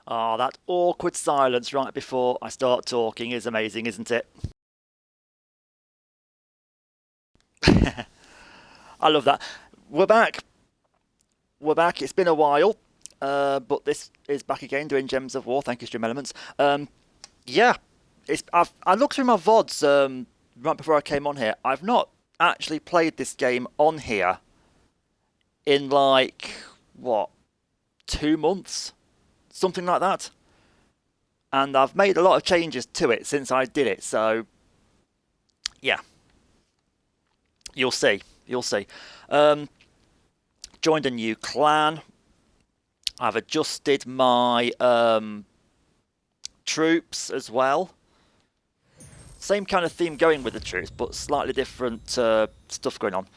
Ah, that awkward silence right before I start talking is amazing, isn't it? I love that. We're back. We're back. It's been a while, but this is back again doing Gems of War. Thank you, Stream Elements. Yeah, I looked through my VODs right before I came on here. I've not actually played this game on here in like what 2 months, something like that. And I've made a lot of changes to it since I did it. So yeah, you'll see. You'll see. Um, Joined a new clan. I've adjusted my troops as well. Same kind of theme going with the troops, but slightly different stuff going on.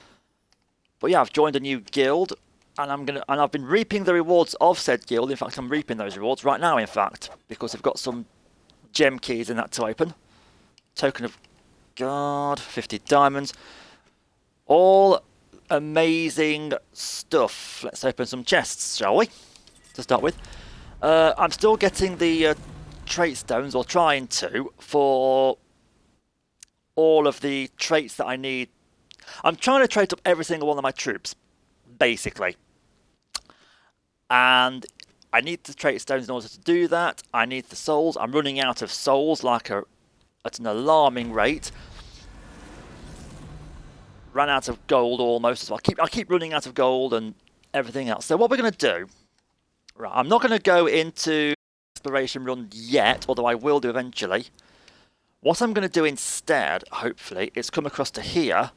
But yeah, I've joined a new guild, and I've been reaping the rewards of said guild. In fact, I'm reaping those rewards right now. In fact, because I've got some gem keys in that to open. Token of guard, 50 diamonds, all amazing stuff. Let's open some chests, shall we? To start with, I'm still getting the trait stones, or trying to, for all of the traits that I need. I'm trying to trait up every single one of my troops, basically. And I need the trait stones in order to do that. I need the souls. I'm running out of souls at an alarming rate. Ran out of gold almost as well. I keep running out of gold and everything else. So what we're going to do, right, I'm not going to go into exploration run yet, although I will do eventually. What I'm going to do instead, hopefully, is come across to here,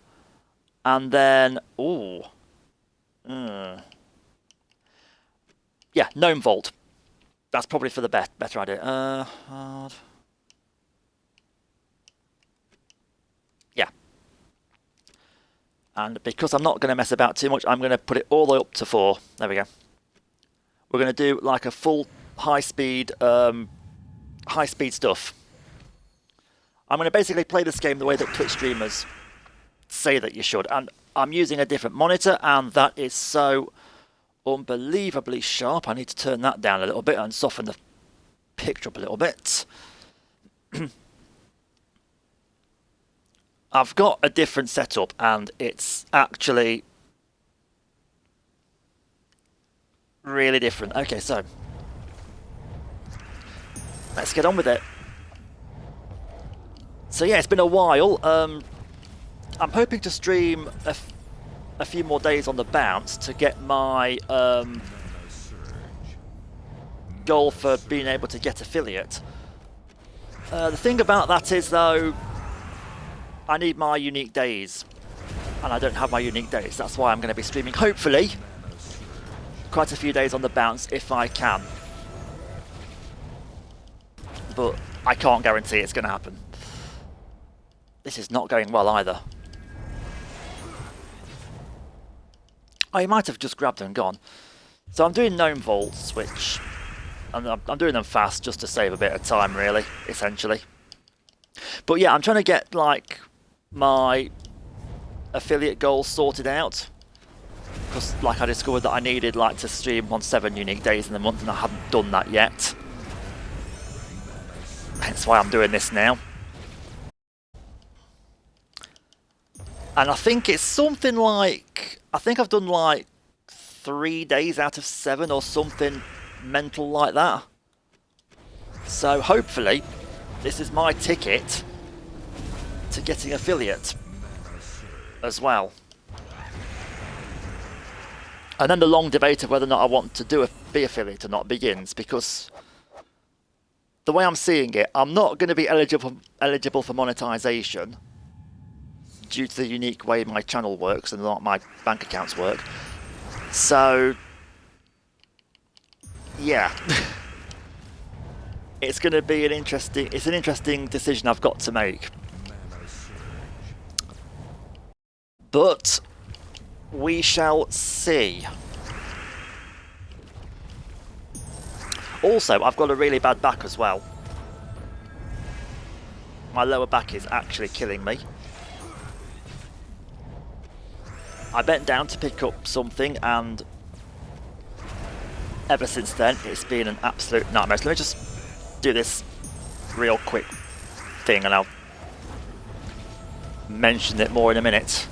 and then, yeah, Gnome Vault. That's probably for the better idea. Hard. Yeah. And because I'm not going to mess about too much, I'm going to put it all the way up to 4. There we go. We're going to do like a full high-speed stuff. I'm going to basically play this game the way that Twitch streamers say that you should. And I'm using a different monitor, and that is so unbelievably sharp. I need to turn that down a little bit and soften the picture up a little bit. I've got a different setup, and it's actually really different. Okay, so let's get on with it. So yeah, it's been a while. I'm hoping to stream a few more days on the bounce to get my goal for being able to get affiliate. The thing about that is, though, I need my unique days, and I don't have my unique days. That's why I'm going to be streaming, hopefully, quite a few days on the bounce if I can. But I can't guarantee it's going to happen. This is not going well either. I might have just grabbed and gone. So I'm doing gnome vaults, which I'm doing them fast just to save a bit of time, really, essentially. But yeah, I'm trying to get like my affiliate goals sorted out, because like I discovered that I needed like to stream on 7 unique days in the month, and I haven't done that yet. Hence why I'm doing this now. And I think it's something like, I think I've done like 3 days out of 7 or something mental like that. So hopefully this is my ticket to getting affiliate as well. And then the long debate of whether or not I want to be affiliate or not begins, because the way I'm seeing it, I'm not going to be eligible for monetization due to the unique way my channel works and not my bank accounts work. So yeah. It's going to be an interesting decision I've got to make. But we shall see. Also, I've got a really bad back as well. My lower back is actually killing me. I bent down to pick up something, and ever since then, it's been an absolute nightmare. So let me just do this real quick thing and I'll mention it more in a minute.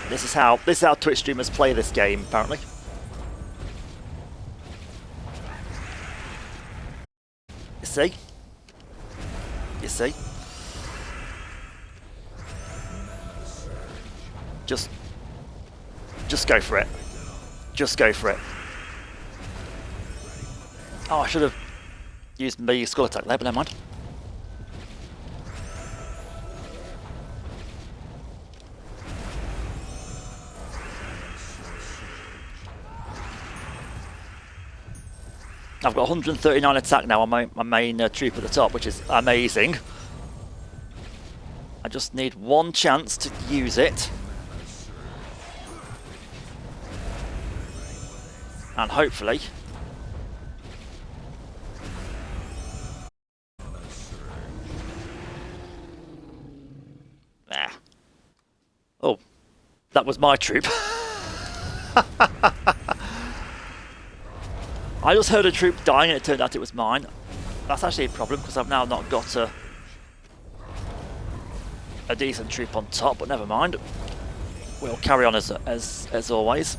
This is how Twitch streamers play this game, apparently. You see? You see? Just go for it. Just go for it. Oh, I should have used my skull attack there, but never mind. I've got 139 attack now on my main troop at the top, which is amazing. I just need one chance to use it. And hopefully... Nah. Oh, that was my troop. I just heard a troop dying and it turned out it was mine. That's actually a problem because I've now not got a decent troop on top, but never mind. We'll carry on as always.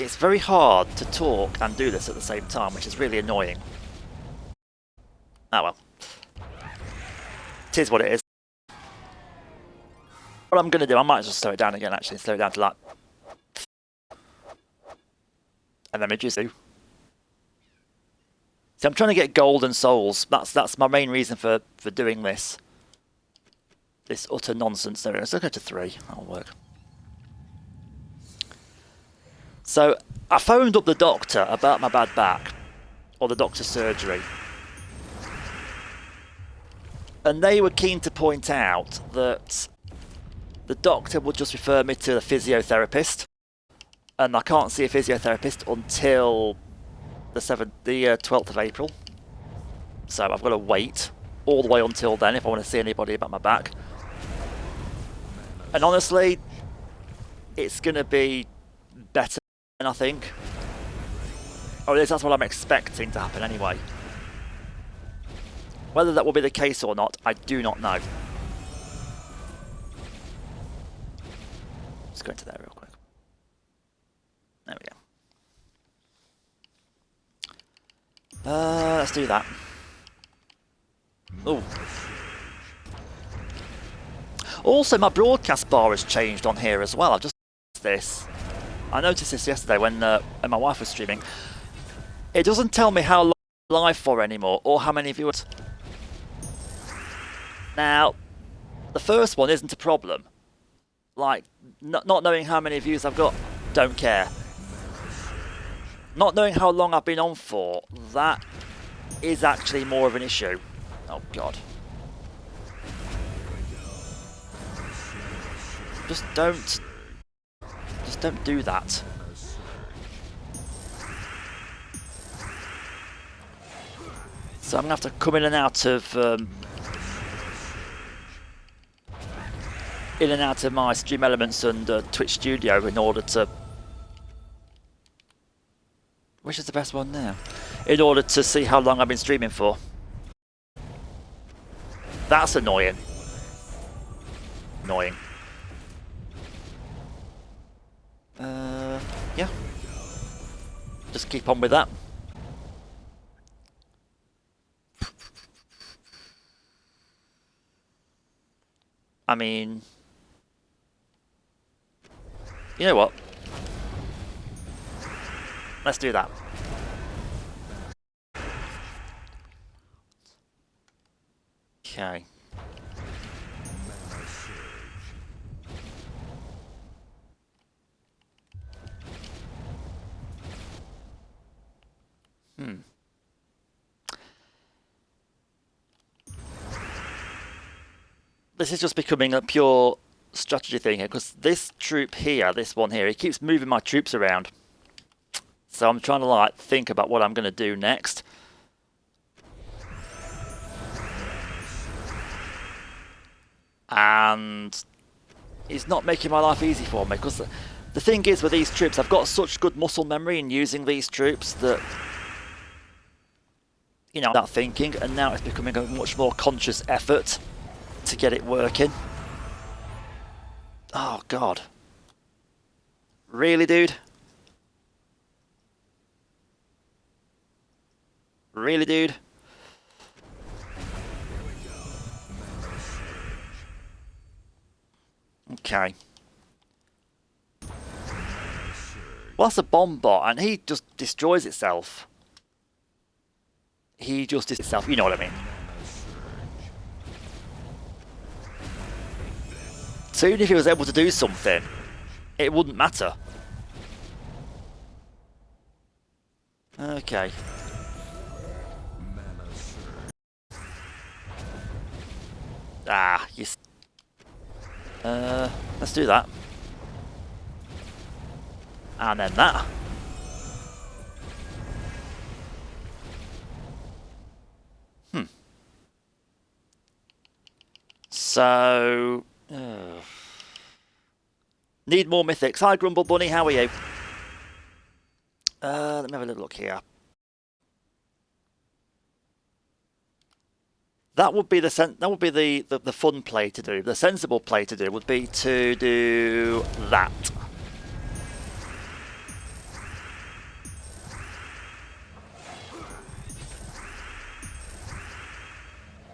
It's very hard to talk and do this at the same time, which is really annoying. Ah well. It is what it is. What I'm going to do, I might just slow it down again actually, slow it down to like... And then reduce it. See, I'm trying to get gold and souls. That's my main reason for doing this. This utter nonsense. There, let's go to 3. That'll work. So, I phoned up the doctor about my bad back. Or the doctor's surgery. And they were keen to point out that the doctor would just refer me to the physiotherapist. And I can't see a physiotherapist until the 12th of April. So I've got to wait all the way until then if I want to see anybody about my back. And honestly, it's going to be better, I think. Or at least that's what I'm expecting to happen anyway. Whether that will be the case or not, I do not know. Let's go into there real quick. There we go. Let's do that. Oh. Also, my broadcast bar has changed on here as well. I've just noticed this. I noticed this yesterday when my wife was streaming. It doesn't tell me how long I'm live for anymore or how many viewers. Now, the first one isn't a problem. Like, not knowing how many views I've got, don't care. Not knowing how long I've been on for, that is actually more of an issue. Oh god. Just don't do that. So I'm gonna have to come in and out of my Stream Elements and Twitch Studio in order to... Which is the best one now? In order to see how long I've been streaming for. That's annoying. Annoying. Yeah. Just keep on with that. I mean... You know what? Let's do that. Okay. This is just becoming a pure strategy thing here, because this troop here, this one here, he keeps moving my troops around. So I'm trying to like think about what I'm going to do next. and it's not making my life easy for me, because the thing is with these troops, I've got such good muscle memory in using these troops that, you know, that thinking, and now it's becoming a much more conscious effort to get it working. Oh god. Really, dude? Really, dude? Okay. Well, that's a bomb bot, and he just destroys itself. He just destroys itself, you know what I mean. So even if he was able to do something, it wouldn't matter. Okay. Ah, yes. Let's do that. And then that. So... need more mythics. Hi, Grumble Bunny, how are you? Let me have a little look here. That would be the fun play to do. The sensible play to do would be to do that.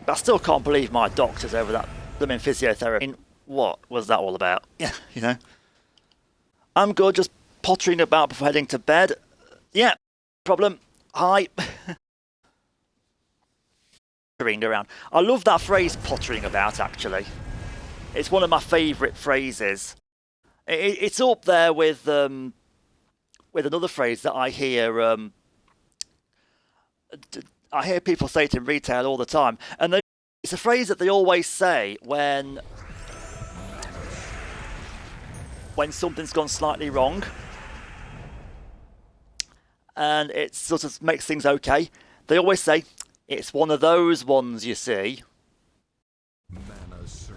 But I still can't believe my doctor's over that blooming physiotherapy. I mean, what was that all about? Yeah, you know. I'm good, just pottering about before heading to bed. Yeah, problem. Hi. Around. I love that phrase, pottering about, actually. It's one of my favourite phrases. It's up there with another phrase that I hear people say it in retail all the time, and it's a phrase that they always say when something's gone slightly wrong, and it sort of makes things okay. They always say, "It's one of those ones, you see." Mana surge.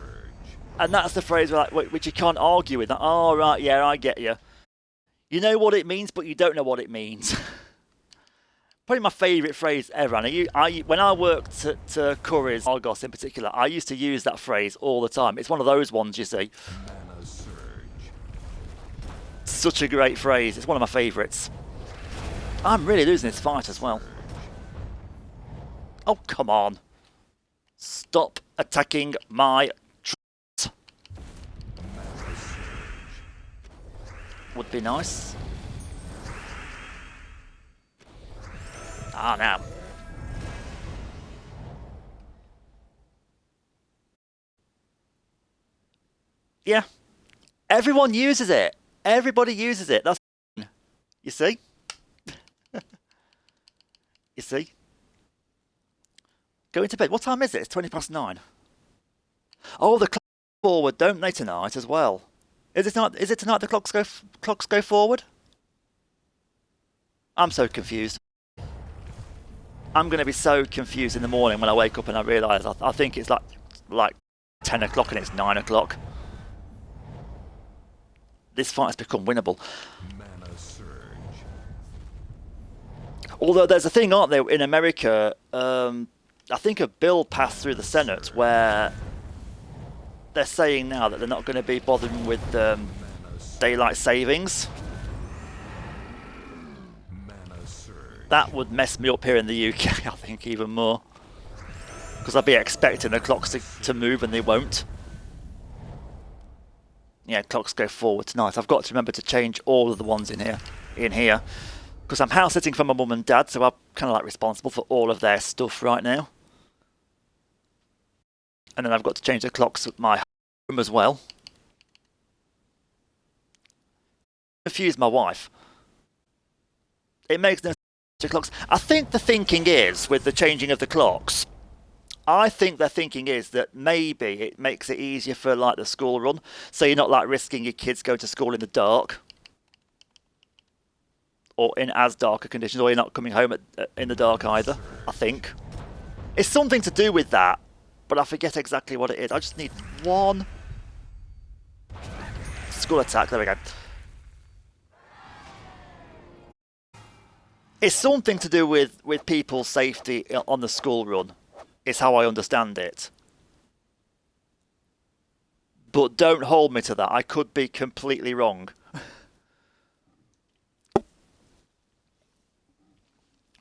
And that's the phrase which you can't argue with. Oh, right, yeah, I get you. You know what it means, but you don't know what it means. Probably my favourite phrase ever. And when I worked at Curry's, Argos in particular, I used to use that phrase all the time. It's one of those ones, you see. Mana surge. Such a great phrase. It's one of my favourites. I'm really losing this fight as well. Oh, come on. Stop attacking my troops. Would be nice. Ah, now. Yeah. Everyone uses it. Everybody uses it. That's... You see? You see? Going to bed. What time is it? It's 9:20. Oh, the clocks go forward, don't they, tonight as well? Is it tonight the clocks go forward? I'm so confused. I'm going to be so confused in the morning when I wake up and I realise I think it's like 10 o'clock and it's 9 o'clock. This fight has become winnable. Mana surge. Although there's a thing, aren't there, in America, I think a bill passed through the Senate where they're saying now that they're not going to be bothering with daylight savings. That would mess me up here in the UK, I think, even more. Because I'd be expecting the clocks to move and they won't. Yeah, clocks go forward tonight. I've got to remember to change all of the ones in here. Because I'm house sitting for my mum and dad, so I'm kind of like responsible for all of their stuff right now. And then I've got to change the clocks at my home as well. Confuse my wife. It makes no sense to clocks. I think the thinking is, with the changing of the clocks, I think their thinking is that maybe it makes it easier for like the school run, so you're not like risking your kids going to school in the dark. Or in as darker conditions, or you're not coming home in the dark either, I think. It's something to do with that. but I forget exactly what it is. I just need one skull attack. There we go. It's something to do with people's safety on the school run, is how I understand it. But don't hold me to that. I could be completely wrong.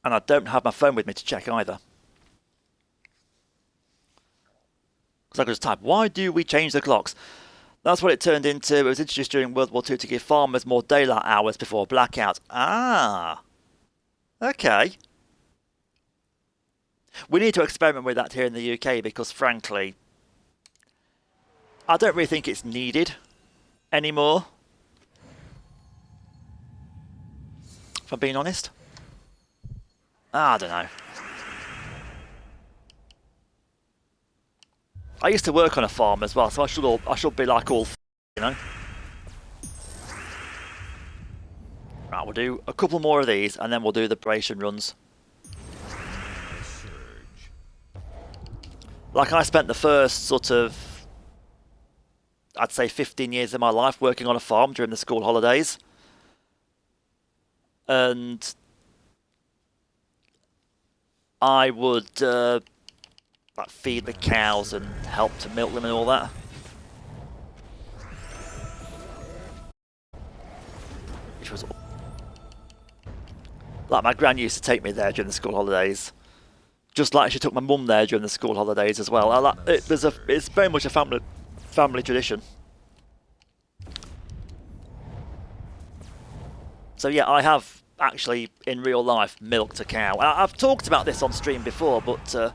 And I don't have my phone with me to check either. Because I could just type, why do we change the clocks? That's what it turned into. It was introduced during World War II to give farmers more daylight hours before blackout. Ah. Okay. We need to experiment with that here in the UK because, frankly, I don't really think it's needed anymore. If I'm being honest. I don't know. I used to work on a farm as well, so I should be like all, you know. Right, we'll do a couple more of these, and then we'll do the preparation runs. Like, I spent the first sort of, I'd say 15 years of my life working on a farm during the school holidays. And I would like feed the cows and help to milk them and all that. Which was like, my gran used to take me there during the school holidays, just like she took my mum there during the school holidays as well. It's very much a family tradition. So yeah, I have actually in real life milked a cow. I've talked about this on stream before, but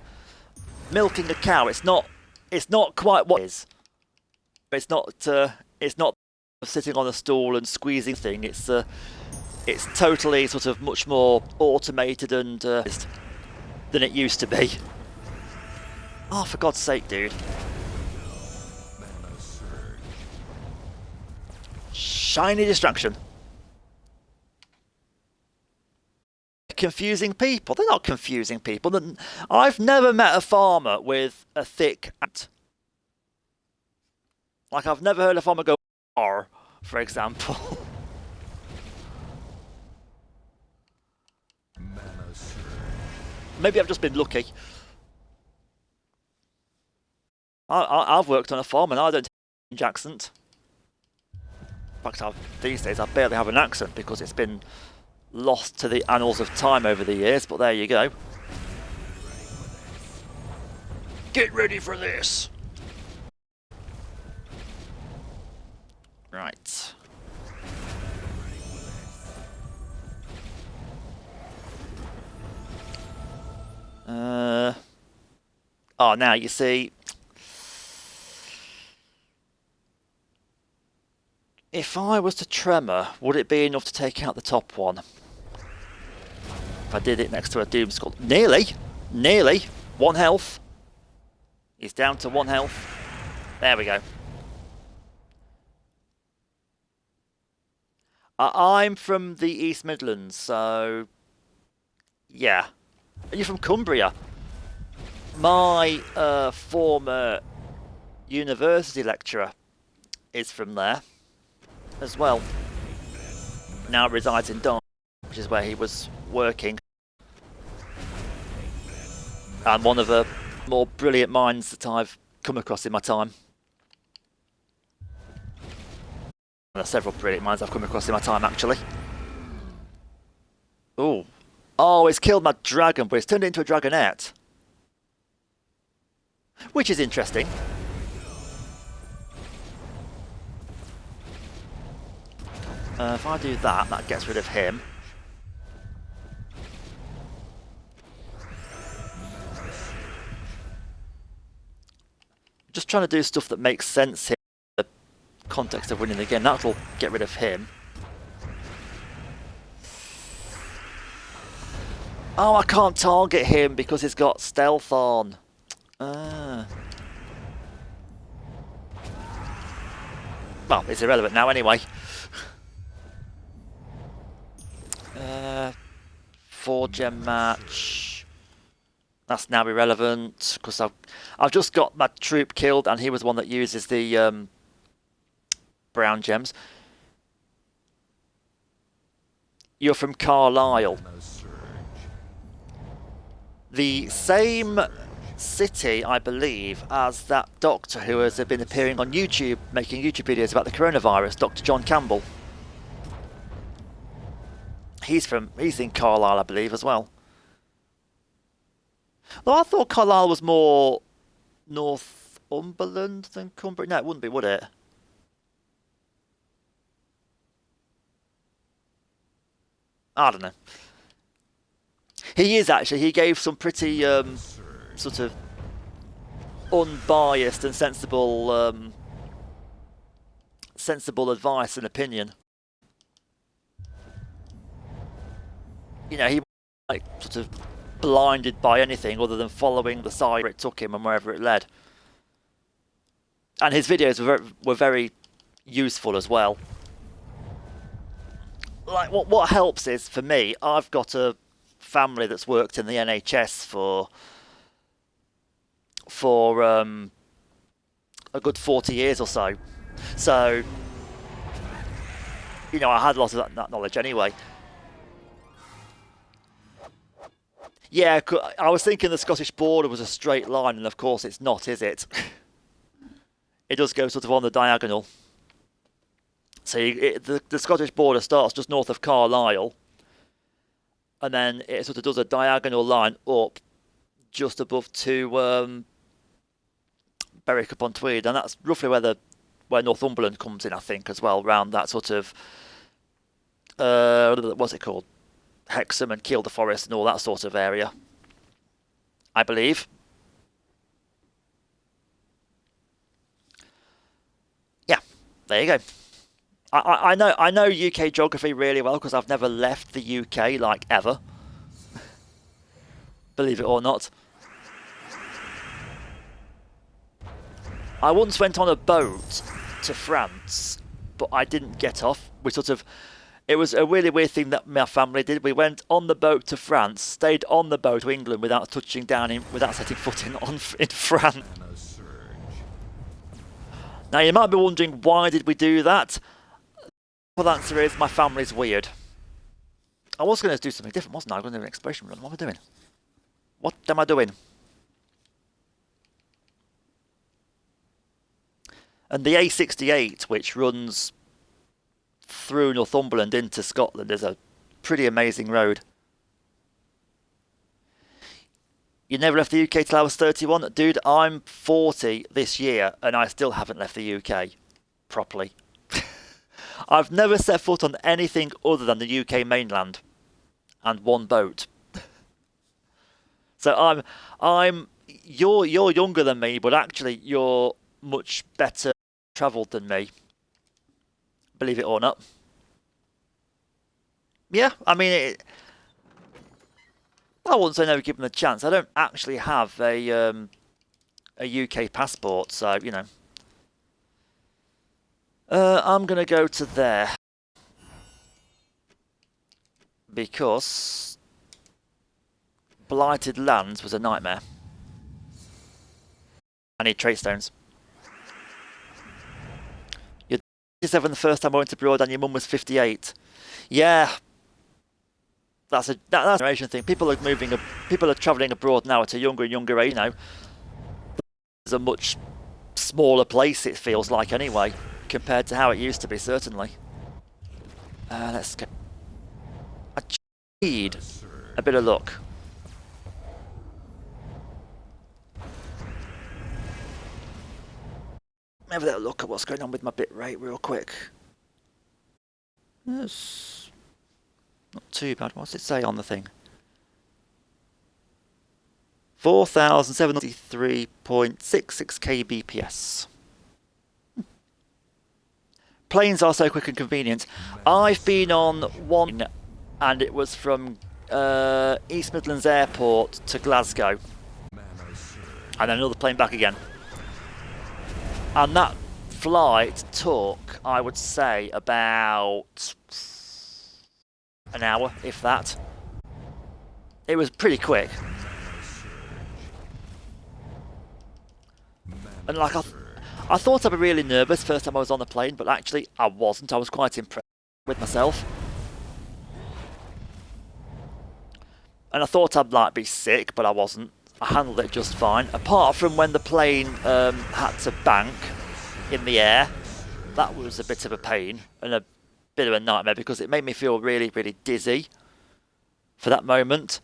milking a cow, it's not quite what it is. It's not sitting on a stool and squeezing thing. It's totally sort of much more automated and than it used to be. Oh, for God's sake, dude. Shiny distraction. Confusing people. They're not confusing people. I've never met a farmer with a thick accent. Like, I've never heard a farmer go R, for example. Maybe I've just been lucky. I've worked on a farm and I don't have an accent. In fact, these days I barely have an accent because it's been lost to the annals of time over the years, but there you go. Get ready for this! Right. Oh, now you see, if I was to tremor, would it be enough to take out the top one? If I did it next to a Doom Skull. Nearly! Nearly! 1 health. He's down to 1 health. There we go. I'm from the East Midlands, so yeah. Are you from Cumbria? My former university lecturer is from there as well. Now resides in Dartford, which is where he was working. And one of the more brilliant minds that I've come across in my time. There are several brilliant minds I've come across in my time, actually. Ooh. Oh, it's killed my dragon, but it's turned it into a dragonette. Which is interesting. If I do that, that gets rid of him. Just trying to do stuff that makes sense here in the context of winning the game. That'll get rid of him. Oh, I can't target him because he's got stealth on. Well, it's irrelevant now anyway. 4 gem match. That's now irrelevant because I've just got my troop killed, and he was the one that uses the brown gems. You're from Carlisle. Mana surge. The same city, I believe, as that doctor who has been appearing on YouTube, making YouTube videos about the coronavirus, Dr. John Campbell. He's in Carlisle, I believe, as well. Though I thought Carlisle was more Northumberland than Cumbria. No, it wouldn't be, would it? I don't know. He is actually. He gave some pretty sort of unbiased and sensible advice and opinion. You know, he wasn't like sort of blinded by anything other than following the side where it took him and wherever it led. And his videos were very useful as well. Like what helps is, for me, I've got a family that's worked in the NHS for a good 40 years or so. So, you know, I had a lot of that knowledge anyway. Yeah, I was thinking the Scottish border was a straight line, and of course it's not, is it? It does go sort of on the diagonal. So the Scottish border starts just north of Carlisle, and then it sort of does a diagonal line up just above to Berwick upon Tweed, and that's roughly where Northumberland comes in, I think, as well, round that sort of what's it called? Hexham and Kielder Forest and all that sort of area, I believe. Yeah, there you go. I know UK geography really well because I've never left the UK, like, ever. Believe it or not. I once went on a boat to France, but I didn't get off. It was a really weird thing that my family did. We went on the boat to France, stayed on the boat to England without touching down without setting foot in France. Mana surge. Now you might be wondering, why did we do that? The answer is, my family's weird. I was going to do something different, wasn't I? I was going to do an exploration run. What am I doing? What am I doing? And the A68, which runs through Northumberland into Scotland, is a pretty amazing road. You never left the UK till I was 31? Dude, I'm 40 this year and I still haven't left the UK properly. I've never set foot on anything other than the UK mainland and one boat. So you're younger than me, but actually you're much better travelled than me. Believe it or not. Yeah, I mean, I wouldn't say never given a chance. I don't actually have a UK passport, so, you know. I'm going to go to there. Because Blighted Lands was a nightmare. I need trait stones. You're 57 the first time I went abroad and your mum was 58. Yeah. That's a generation thing. People are travelling abroad now at a younger and younger age, you know. It's a much smaller place, it feels like, anyway, compared to how it used to be, certainly. Let's go. I need a bit of luck. Have a little look at what's going on with my bit rate real quick. That's not too bad. What's it say on the thing? 4,793.66 kbps. Planes are so quick and convenient. I've been on one and it was from East Midlands Airport to Glasgow. And then another plane back again. And that flight took, I would say, about an hour, if that. It was pretty quick. And like I thought I'd be really nervous first time I was on the plane, but actually I wasn't. I was quite impressed with myself. And I thought I'd like be sick, but I wasn't. I handled it just fine. Apart from when the plane had to bank in the air. That was a bit of a pain and a bit of a nightmare because it made me feel really, really dizzy for that moment.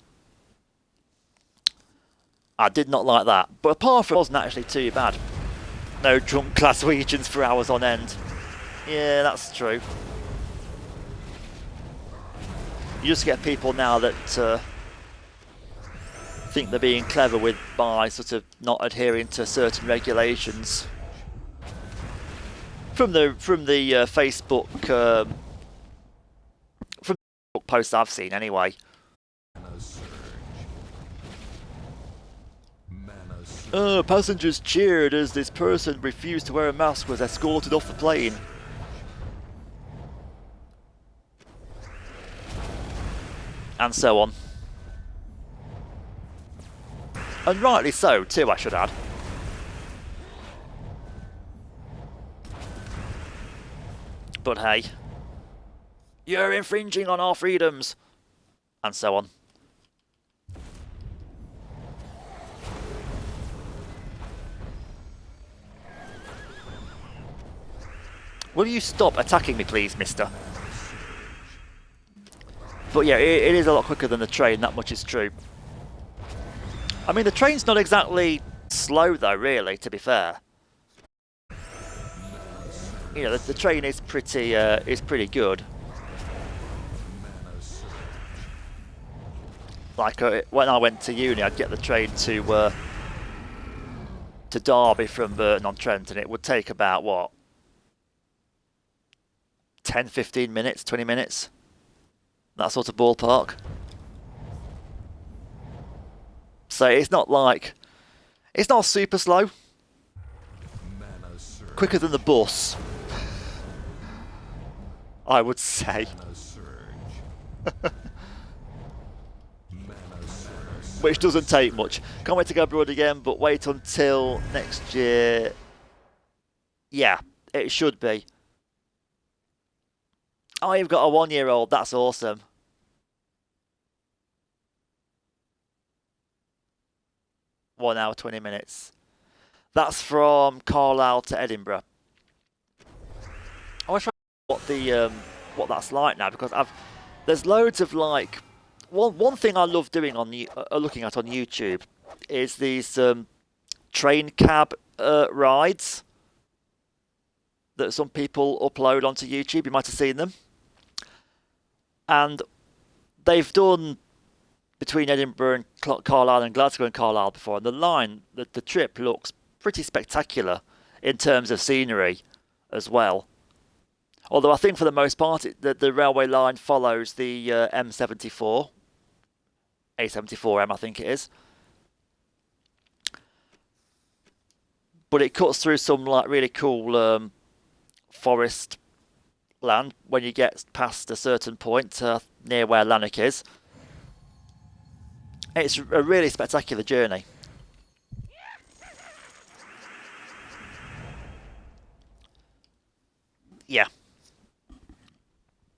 I did not like that. But apart from it, wasn't actually too bad. No drunk Glaswegians for hours on end. Yeah, that's true. You just get people now that think they're being clever by sort of not adhering to certain regulations. From the Facebook from the Facebook posts I've seen anyway. Passengers cheered as this person refused to wear a mask was escorted off the plane. And so on. And rightly so too, I should add. But hey, you're infringing on our freedoms, and so on. Will you stop attacking me, please, mister? But yeah, it is a lot quicker than the train, that much is true. I mean, the train's not exactly slow, though, really, to be fair. You know, the train is pretty good. Like when I went to uni, I'd get the train to Derby from Burton-on-Trent, and it would take about what 10, 15 minutes, 20 minutes, that sort of ballpark. So it's not super slow. Quicker than the bus, I would say. Which doesn't take much. Can't wait to go abroad again, but wait until next year. Yeah, it should be. Oh, you've got a 1-year-old. That's awesome. One hour, 20 minutes. That's from Carlisle to Edinburgh. I want to try what that's like now, because there's loads of like one thing I love doing on looking at on YouTube is these train cab rides that some people upload onto YouTube. You might have seen them, and they've done between Edinburgh and Carlisle and Glasgow and Carlisle before, and the trip looks pretty spectacular in terms of scenery as well. Although I think for the most part the railway line follows the M74, A74M I think it is. But it cuts through some like really cool forest land when you get past a certain point near where Lanark is. It's a really spectacular journey. Yeah.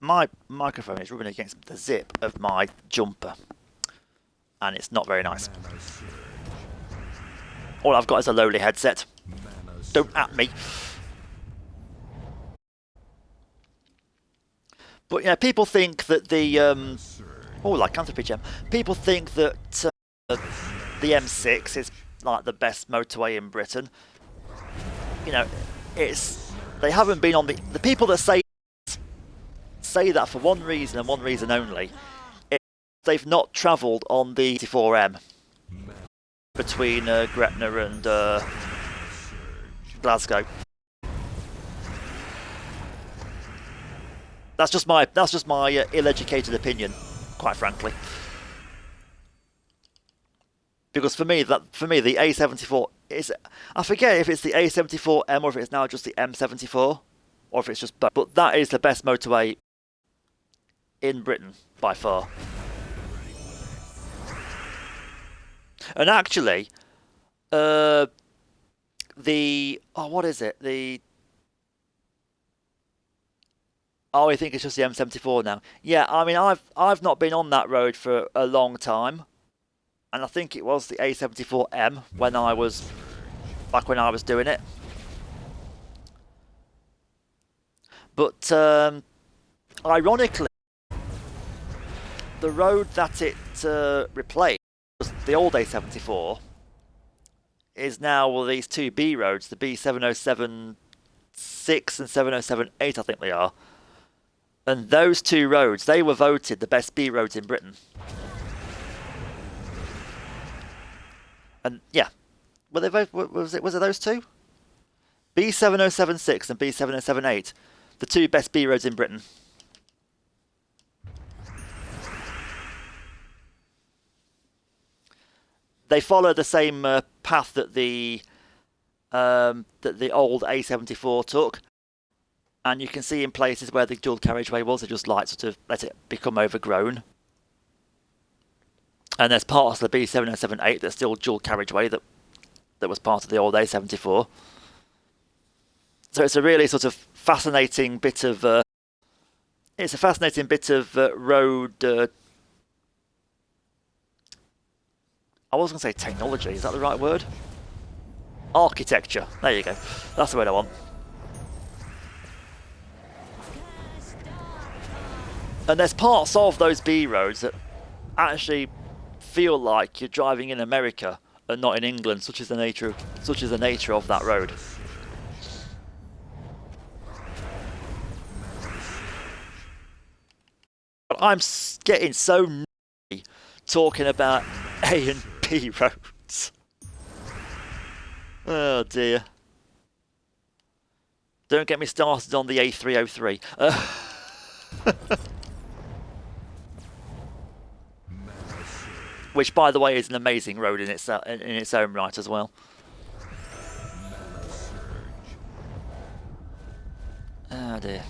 My microphone is rubbing against the zip of my jumper, and it's not very nice. All I've got is a lowly headset. Don't at me. But yeah, people think that the lycanthropy gem. People think that the M6 is like the best motorway in Britain. You know, they haven't been on the people that say that for one reason and one reason only. They've not travelled on the 84M between Gretna and Glasgow. That's just my ill-educated opinion, quite frankly. Because for me, the A74 is, I forget if it's the A74M or if it's now just the M74, or if it's just both. But that is the best motorway in Britain by far. And actually, the what is it? I think it's just the M74 now. Yeah, I mean, I've not been on that road for a long time, and I think it was the A74M when I was doing it. But ironically, the road that it replaced, the old A74, is now these two B roads, the B7076 and 7078, I think they are. And those two roads, they were voted the best B roads in Britain. And yeah, were they both? Was it those two? B7076 and B7078, the two best B roads in Britain. They follow the same path that the old A74 took, and you can see in places where the dual carriageway was, they just sort of let it become overgrown. And there's parts of the B7078 that's still dual carriageway that was part of the old A74. So it's a really sort of fascinating bit of road. I was going to say technology. Is that the right word? Architecture. There you go. That's the word I want. And there's parts of those B roads that actually feel like you're driving in America and not in England, such is the nature of that road. But I'm getting so nerdy talking about A and B roads. Oh dear. Don't get me started on the A303. Which, by the way, is an amazing road in its own right as well. Oh dear.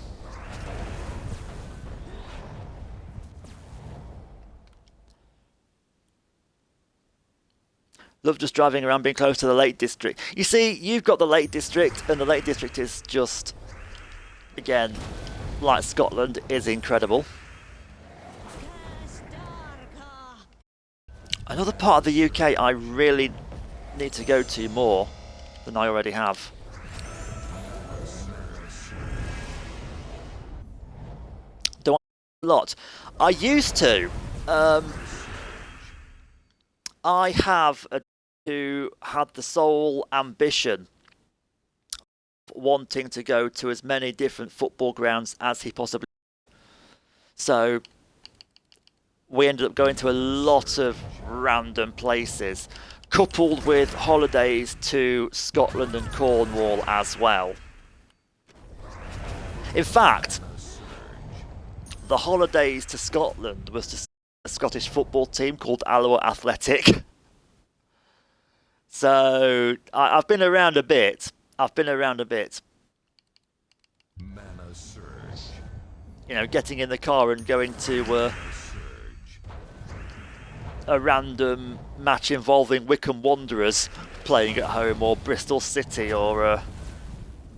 Love just driving around, being close to the Lake District. You see, you've got the Lake District, and the Lake District is just, again, like Scotland, is incredible. Another part of the UK I really need to go to more than I already have. Do I a lot? I used to. I have who had the sole ambition of wanting to go to as many different football grounds as he possibly could. So we ended up going to a lot of random places, coupled with holidays to Scotland and Cornwall as well. In fact, the holidays to Scotland was to a Scottish football team called Alloa Athletic. So I've been around a bit. Mana surge. You know, getting in the car and going to a random match involving Wycombe Wanderers playing at home, or Bristol City, or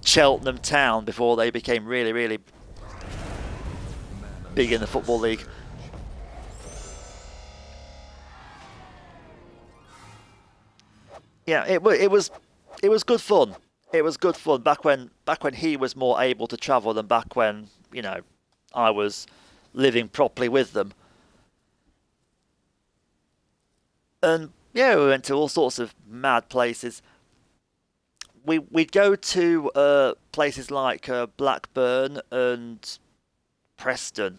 Cheltenham Town before they became really, really big in the Football League. Yeah, it was good fun. It was good fun back when he was more able to travel than back when, you know, I was living properly with them. And yeah, we went to all sorts of mad places. We'd go to places like Blackburn and Preston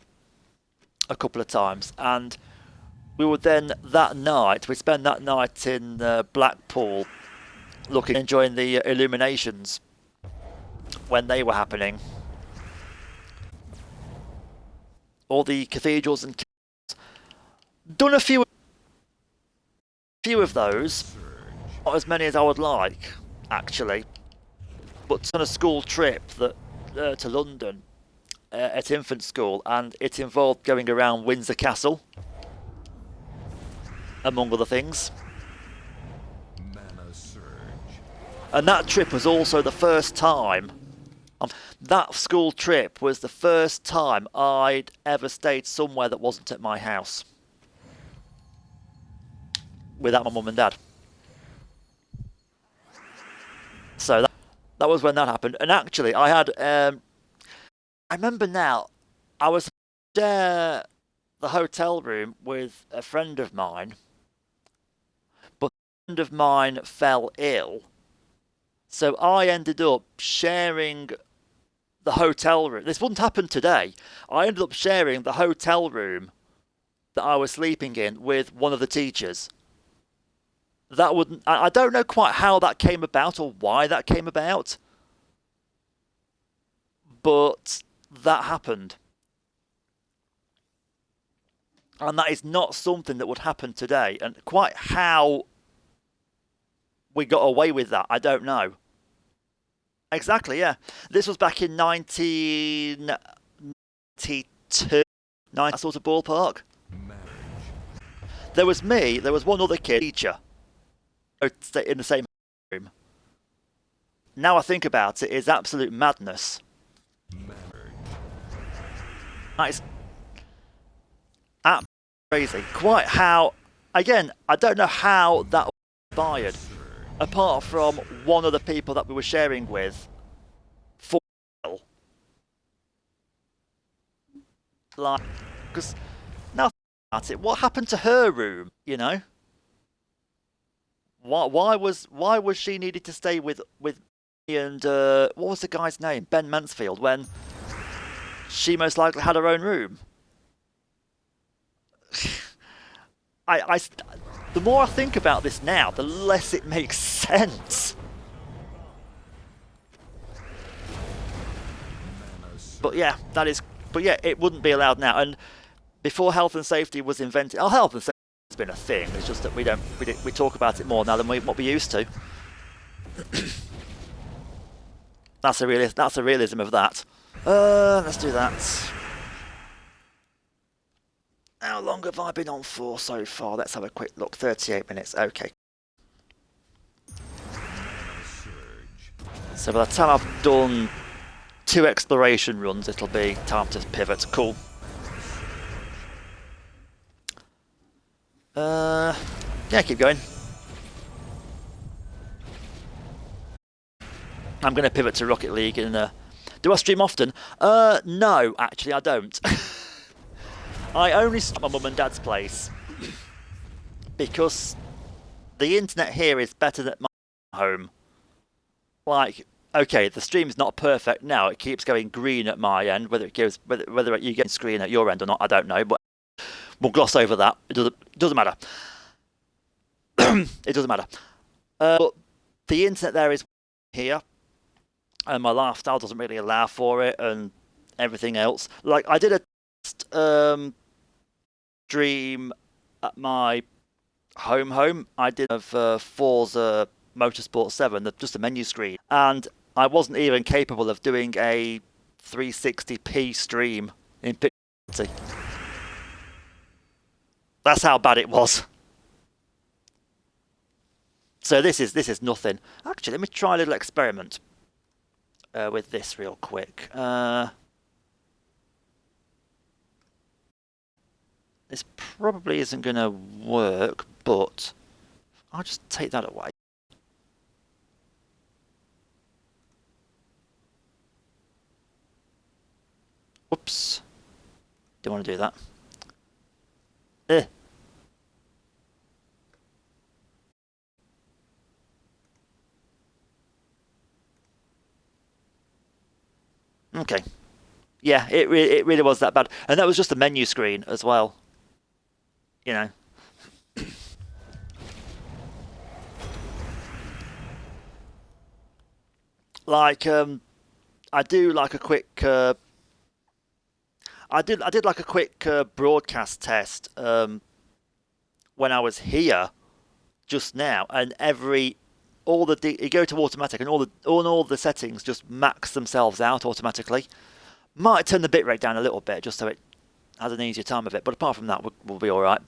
a couple of times, and we would then we'd spend that night in Blackpool, enjoying the illuminations when they were happening. All the cathedrals and done a few of those, not as many as I would like, actually. But on a school trip to London at infant school, and it involved going around Windsor Castle, among other things. Mana surge. And that trip was also the first time. That school trip was the first time I'd ever stayed somewhere that wasn't at my house without my mum and dad. So that was when that happened. And actually, I had I remember now, I was share the hotel room with a friend of mine, but a friend of mine fell ill, so I ended up sharing the hotel room. This wouldn't happen today. I ended up sharing the hotel room that I was sleeping in with one of the teachers. That wouldn't. I don't know quite how that came about or why that came about, but that happened. And that is not something that would happen today. And quite how we got away with that, I don't know. Exactly, yeah. This was back in 1992, that sort of ballpark. There was me, there was one other kid, teacher, in the same room. Now I think about it, it's absolute madness. That is absolutely crazy. Quite how, again, I don't know how that was inspired, apart from one of the people that we were sharing with. Like, because now at it, what happened to her room? You know, why was she needed to stay with me and what was the guy's name? Ben Mansfield, when she most likely had her own room. The more I think about this now, the less it makes sense. But yeah, that is. But yeah, it wouldn't be allowed now. And before health and safety was invented, health and safety has been a thing. It's just that we talk about it more now than what we used to. That's a realism of that. Let's do that. How long have I been on for so far? Let's have a quick look. 38 minutes. Okay. So by the time I've done 2 exploration runs, it'll be time to pivot. Cool. Yeah, keep going. I'm going to pivot to Rocket League and do I stream often? No, actually I don't. I only stream at my mum and dad's place because the internet here is better than my home. Like, okay, the stream's not perfect now. It keeps going green at my end. Whether you get screen at your end or not, I don't know. But we'll gloss over that. It doesn't matter. It doesn't matter. But the internet there is here, and my lifestyle doesn't really allow for it, and everything else. Like I did a stream at my home. I did of Forza Motorsport 7, just a menu screen, and I wasn't even capable of doing a 360p stream in picture quality. That's how bad it was. So this is nothing. Actually, let me try a little experiment with this real quick. This probably isn't going to work, but I'll just take that away. Whoops. Don't want to do that. Okay. Yeah, it really was that bad. And that was just a menu screen as well. You know. Like, I do like a quick... I did like a quick broadcast test when I was here just now, and you go to automatic, and all the settings just max themselves out automatically. Might turn the bitrate down a little bit just so it has an easier time of it, but apart from that, we'll be all right.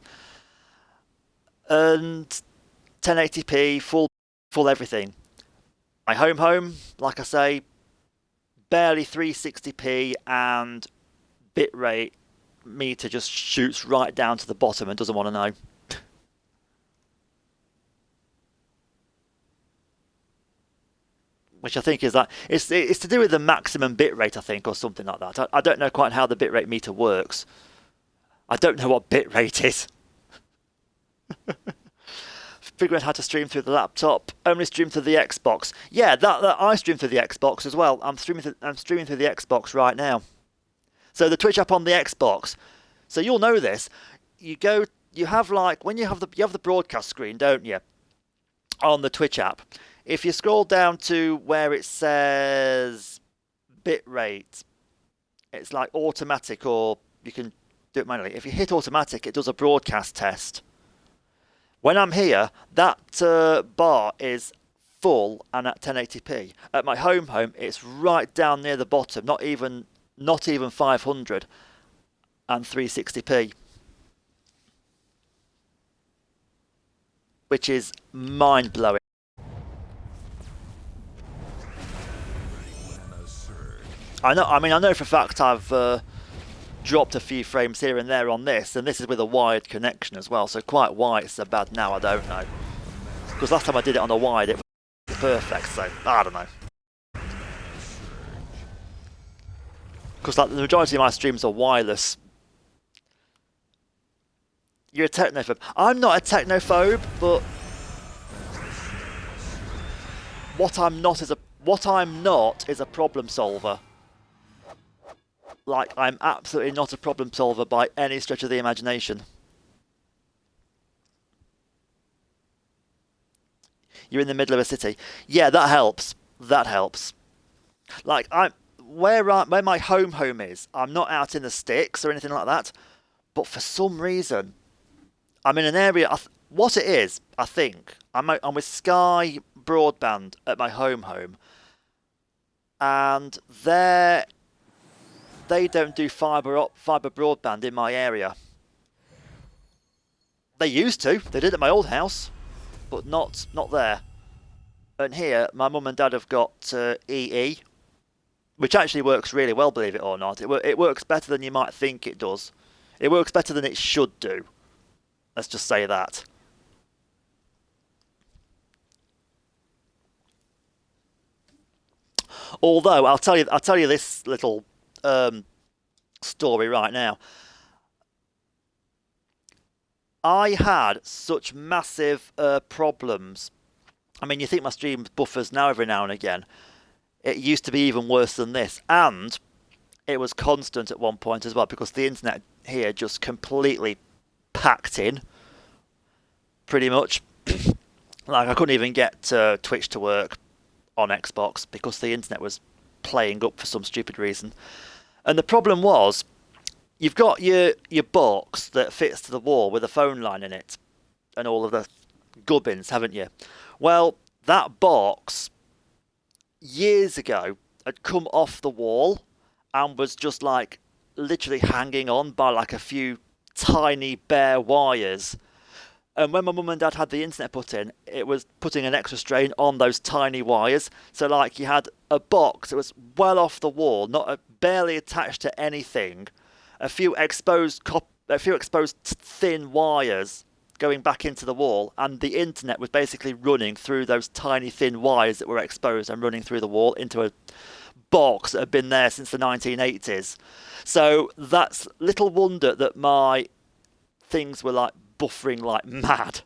And 1080p, full everything. My home, like I say, barely 360p, and bitrate meter just shoots right down to the bottom and doesn't want to know. Which I think is that it's to do with the maximum bitrate, I think, or something like that. I don't know quite how the bitrate meter works. I don't know what bitrate is. Figuring out how to stream through the laptop. Only stream through the Xbox. Yeah, that I stream through the Xbox as well. I'm streaming through the Xbox right now. So the Twitch app on the Xbox. So you'll know this. You have like when you have the broadcast screen, don't you? On the Twitch app. If you scroll down to where it says bitrate, it's like automatic, or you can do it manually. If you hit automatic, it does a broadcast test. When I'm here, that bar is full and at 1080p. At my home, it's right down near the bottom, not even 500 and 360p, which is mind blowing. I know for a fact I've dropped a few frames here and there on this, and this is with a wired connection as well, so quite why it's so bad now, I don't know. Because last time I did it on a wired, it was perfect, so I don't know. Because like, the majority of my streams are wireless. You're a technophobe. I'm not a technophobe, but what I'm not is a problem solver. Like, I'm absolutely not a problem solver by any stretch of the imagination. You're in the middle of a city. Yeah, that helps. That helps. Like, where my home is, I'm not out in the sticks or anything like that. But for some reason, I'm in an area. What it is, I think, I'm with Sky Broadband at my home, and they don't do fibre broadband in my area. They used to. They did at my old house, but not there. And here, my mum and dad have got EE, which actually works really well, believe it or not. It works better than you might think it does. It works better than it should do. Let's just say that. Although I'll tell you this little story right now. I had such massive problems. I mean, you think my stream buffers now every now and again. It used to be even worse than this, and it was constant at one point as well, because the internet here just completely packed in, pretty much. Like, I couldn't even get Twitch to work on Xbox because the internet was playing up for some stupid reason. And the problem was, you've got your box that fits to the wall with a phone line in it and all of the gubbins, haven't you? Well, that box years ago had come off the wall and was just like literally hanging on by like a few tiny bare wires. And when my mum and dad had the internet put in, it was putting an extra strain on those tiny wires. So like you had a box that was well off the wall, barely attached to anything, a few exposed thin wires going back into the wall, and the internet was basically running through those tiny thin wires that were exposed and running through the wall into a box that had been there since the 1980s. So that's little wonder that my things were like buffering like mad.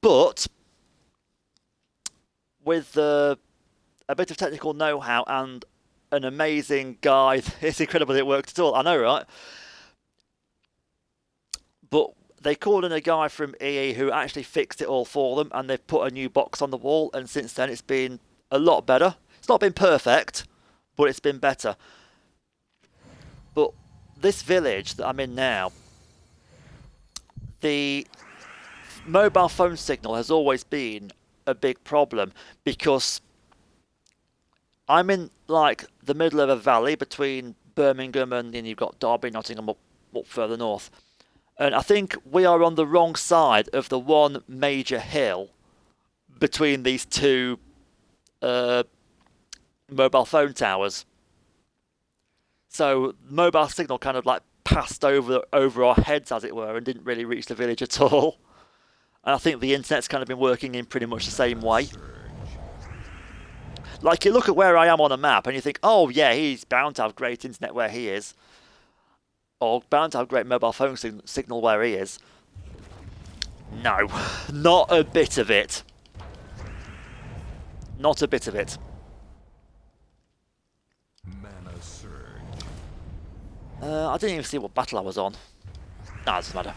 But with a bit of technical know-how and an amazing guy, it's incredible that it worked at all. I know, right? But they called in a guy from EE who actually fixed it all for them, and they've put a new box on the wall, and since then it's been a lot better. It's not been perfect, but it's been better. But this village that I'm in now, the mobile phone signal has always been a big problem, because I'm in like the middle of a valley between Birmingham and then you've got Derby, Nottingham up further north. And I think we are on the wrong side of the one major hill between these two mobile phone towers. So mobile signal kind of like passed over our heads, as it were, and didn't really reach the village at all. And I think the internet's kind of been working in pretty much the same way. Like, you look at where I am on a map and you think, oh yeah, he's bound to have great internet where he is. Or bound to have great mobile phone signal where he is. No, not a bit of it. Not a bit of it. Mana surge. I didn't even see what battle I was on. Nah, it doesn't matter.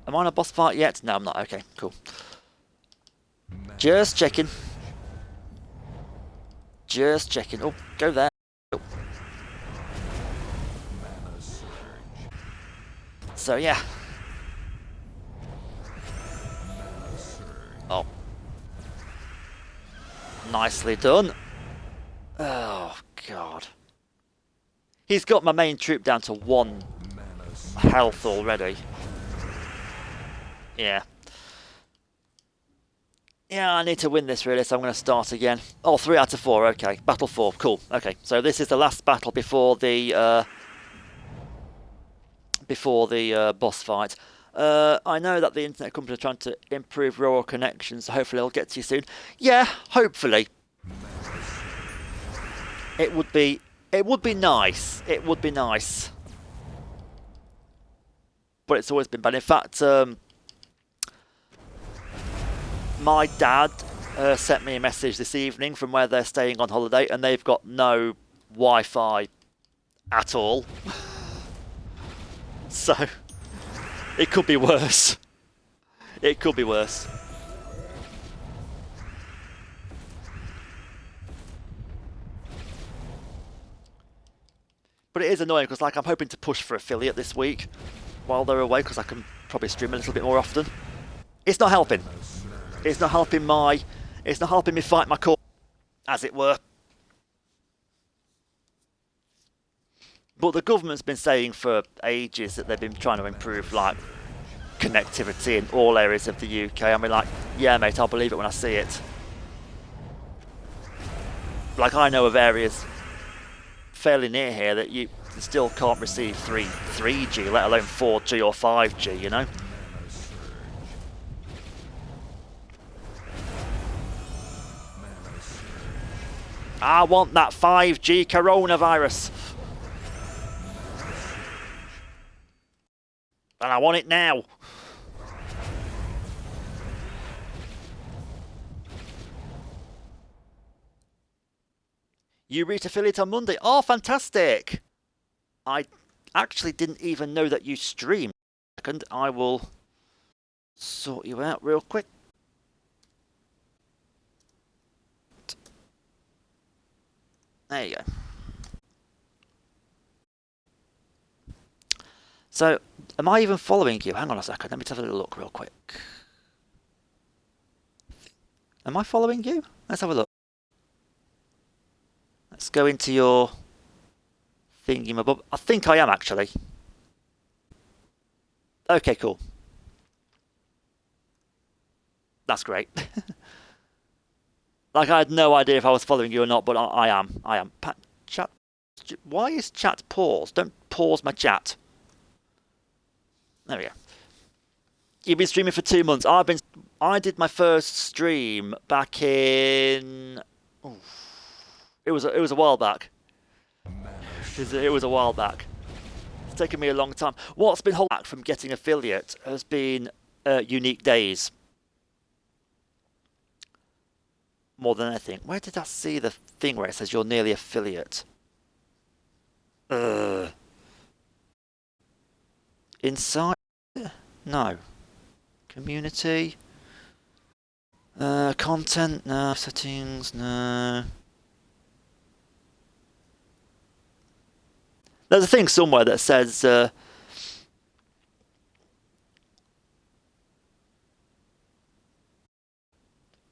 Am I on a boss fight yet? No, I'm not. Okay, cool. Just checking. Just checking. Oh, go there. Oh. Mana surge. So, yeah. Mana surge. Oh. Nicely done. Oh, God. He's got my main troop down to 1 Mana surge. health already. Yeah. Yeah, I need to win this really, so I'm going to start again. Oh, 3 out of 4, okay. Battle 4, cool. Okay, so this is the last battle before the boss fight. I know that the internet company are trying to improve rural connections, so hopefully I'll get to you soon. Yeah, hopefully. It would be nice. It would be nice. But it's always been bad. In fact, my dad sent me a message this evening from where they're staying on holiday, and they've got no Wi-Fi at all. So, it could be worse. It could be worse. But it is annoying because, like, I'm hoping to push for affiliate this week while they're away, because I can probably stream a little bit more often. It's not helping. It's not helping me fight my cause, as it were. But the government's been saying for ages that they've been trying to improve, like, connectivity in all areas of the UK. I mean, like, yeah, mate, I'll believe it when I see it. Like, I know of areas fairly near here that you still can't receive 3G, let alone 4G or 5G, you know? I want that 5G coronavirus. And I want it now. You reach affiliate on Monday. Oh, fantastic. I actually didn't even know that you streamed. Second, I will sort you out real quick. There you go. So, am I even following you? Hang on a second, let me just have a little look real quick. Am I following you? Let's have a look. Let's go into your thingy-mabob. I think I am, actually. Okay, cool. That's great. Like, I had no idea if I was following you or not, but I am. I am. Chat. Why is chat paused? Don't pause my chat. There we go. You've been streaming for 2 months. I did my first stream back in. Oof, it was a while back. It was a while back. It's taken me a long time. What's been holding back from getting affiliate has been unique days. More than anything. Where did I see the thing where it says you're nearly affiliate? Inside? No. Community? Content? No. Settings? No. There's a thing somewhere that says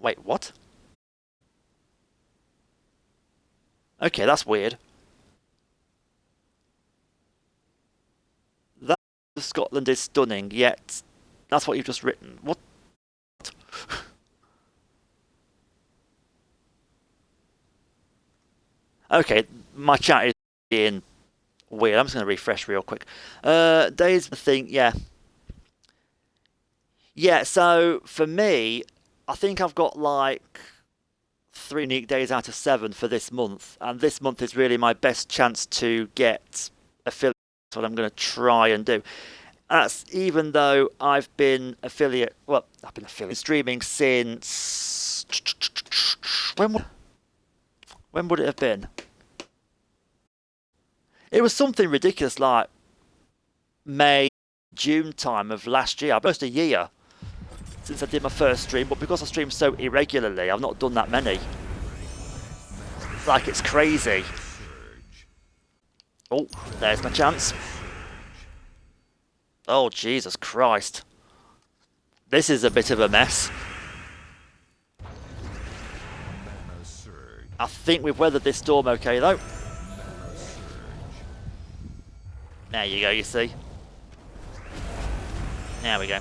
wait, what? Okay, that's weird. That Scotland is stunning, yet that's what you've just written. What? Okay, my chat is being weird. I'm just going to refresh real quick. Days the thing, yeah. Yeah, so for me, I think I've got like 3 unique days out of 7 for this month, and this month is really my best chance to get affiliate. That's what I'm going to try and do. That's even though I've been affiliate. Well, I've been affiliate streaming since when would it have been? It was something ridiculous like May, June time of last year. Almost a year since I did my first stream, but because I stream so irregularly, I've not done that many. Like, it's crazy. Oh, there's my chance. Oh, Jesus Christ. This is a bit of a mess. I think we've weathered this storm okay, though. There you go, you see. There we go.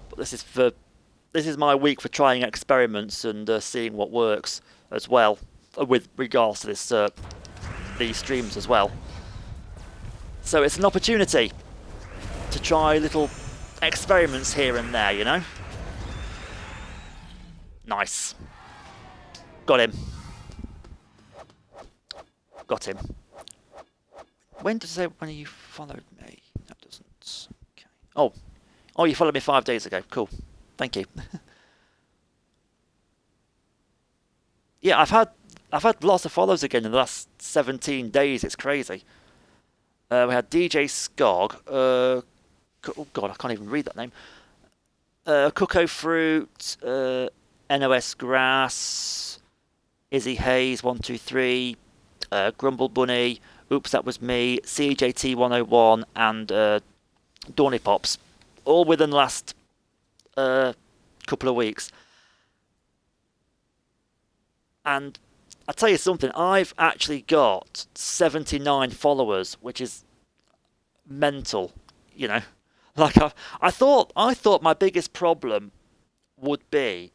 But this is my week for trying experiments and seeing what works as well, with regards to this these streams as well. So it's an opportunity to try little experiments here and there, you know. Nice. Got him. Got him. When does it say when you followed me? That doesn't. Okay. Oh, you followed me 5 days ago. Cool. Thank you. Yeah, I've had lots of follows again in the last 17 days. It's crazy. We had DJ Skog. Oh God, I can't even read that name. Cocoa Fruit. NOS Grass. Izzy Hayes 123. Grumble Bunny. Oops, that was me. CJT 101 and Dawny Pops. All within the last couple of weeks. And I'll tell you something, I've actually got 79 followers, which is mental, you know. Like I thought my biggest problem would be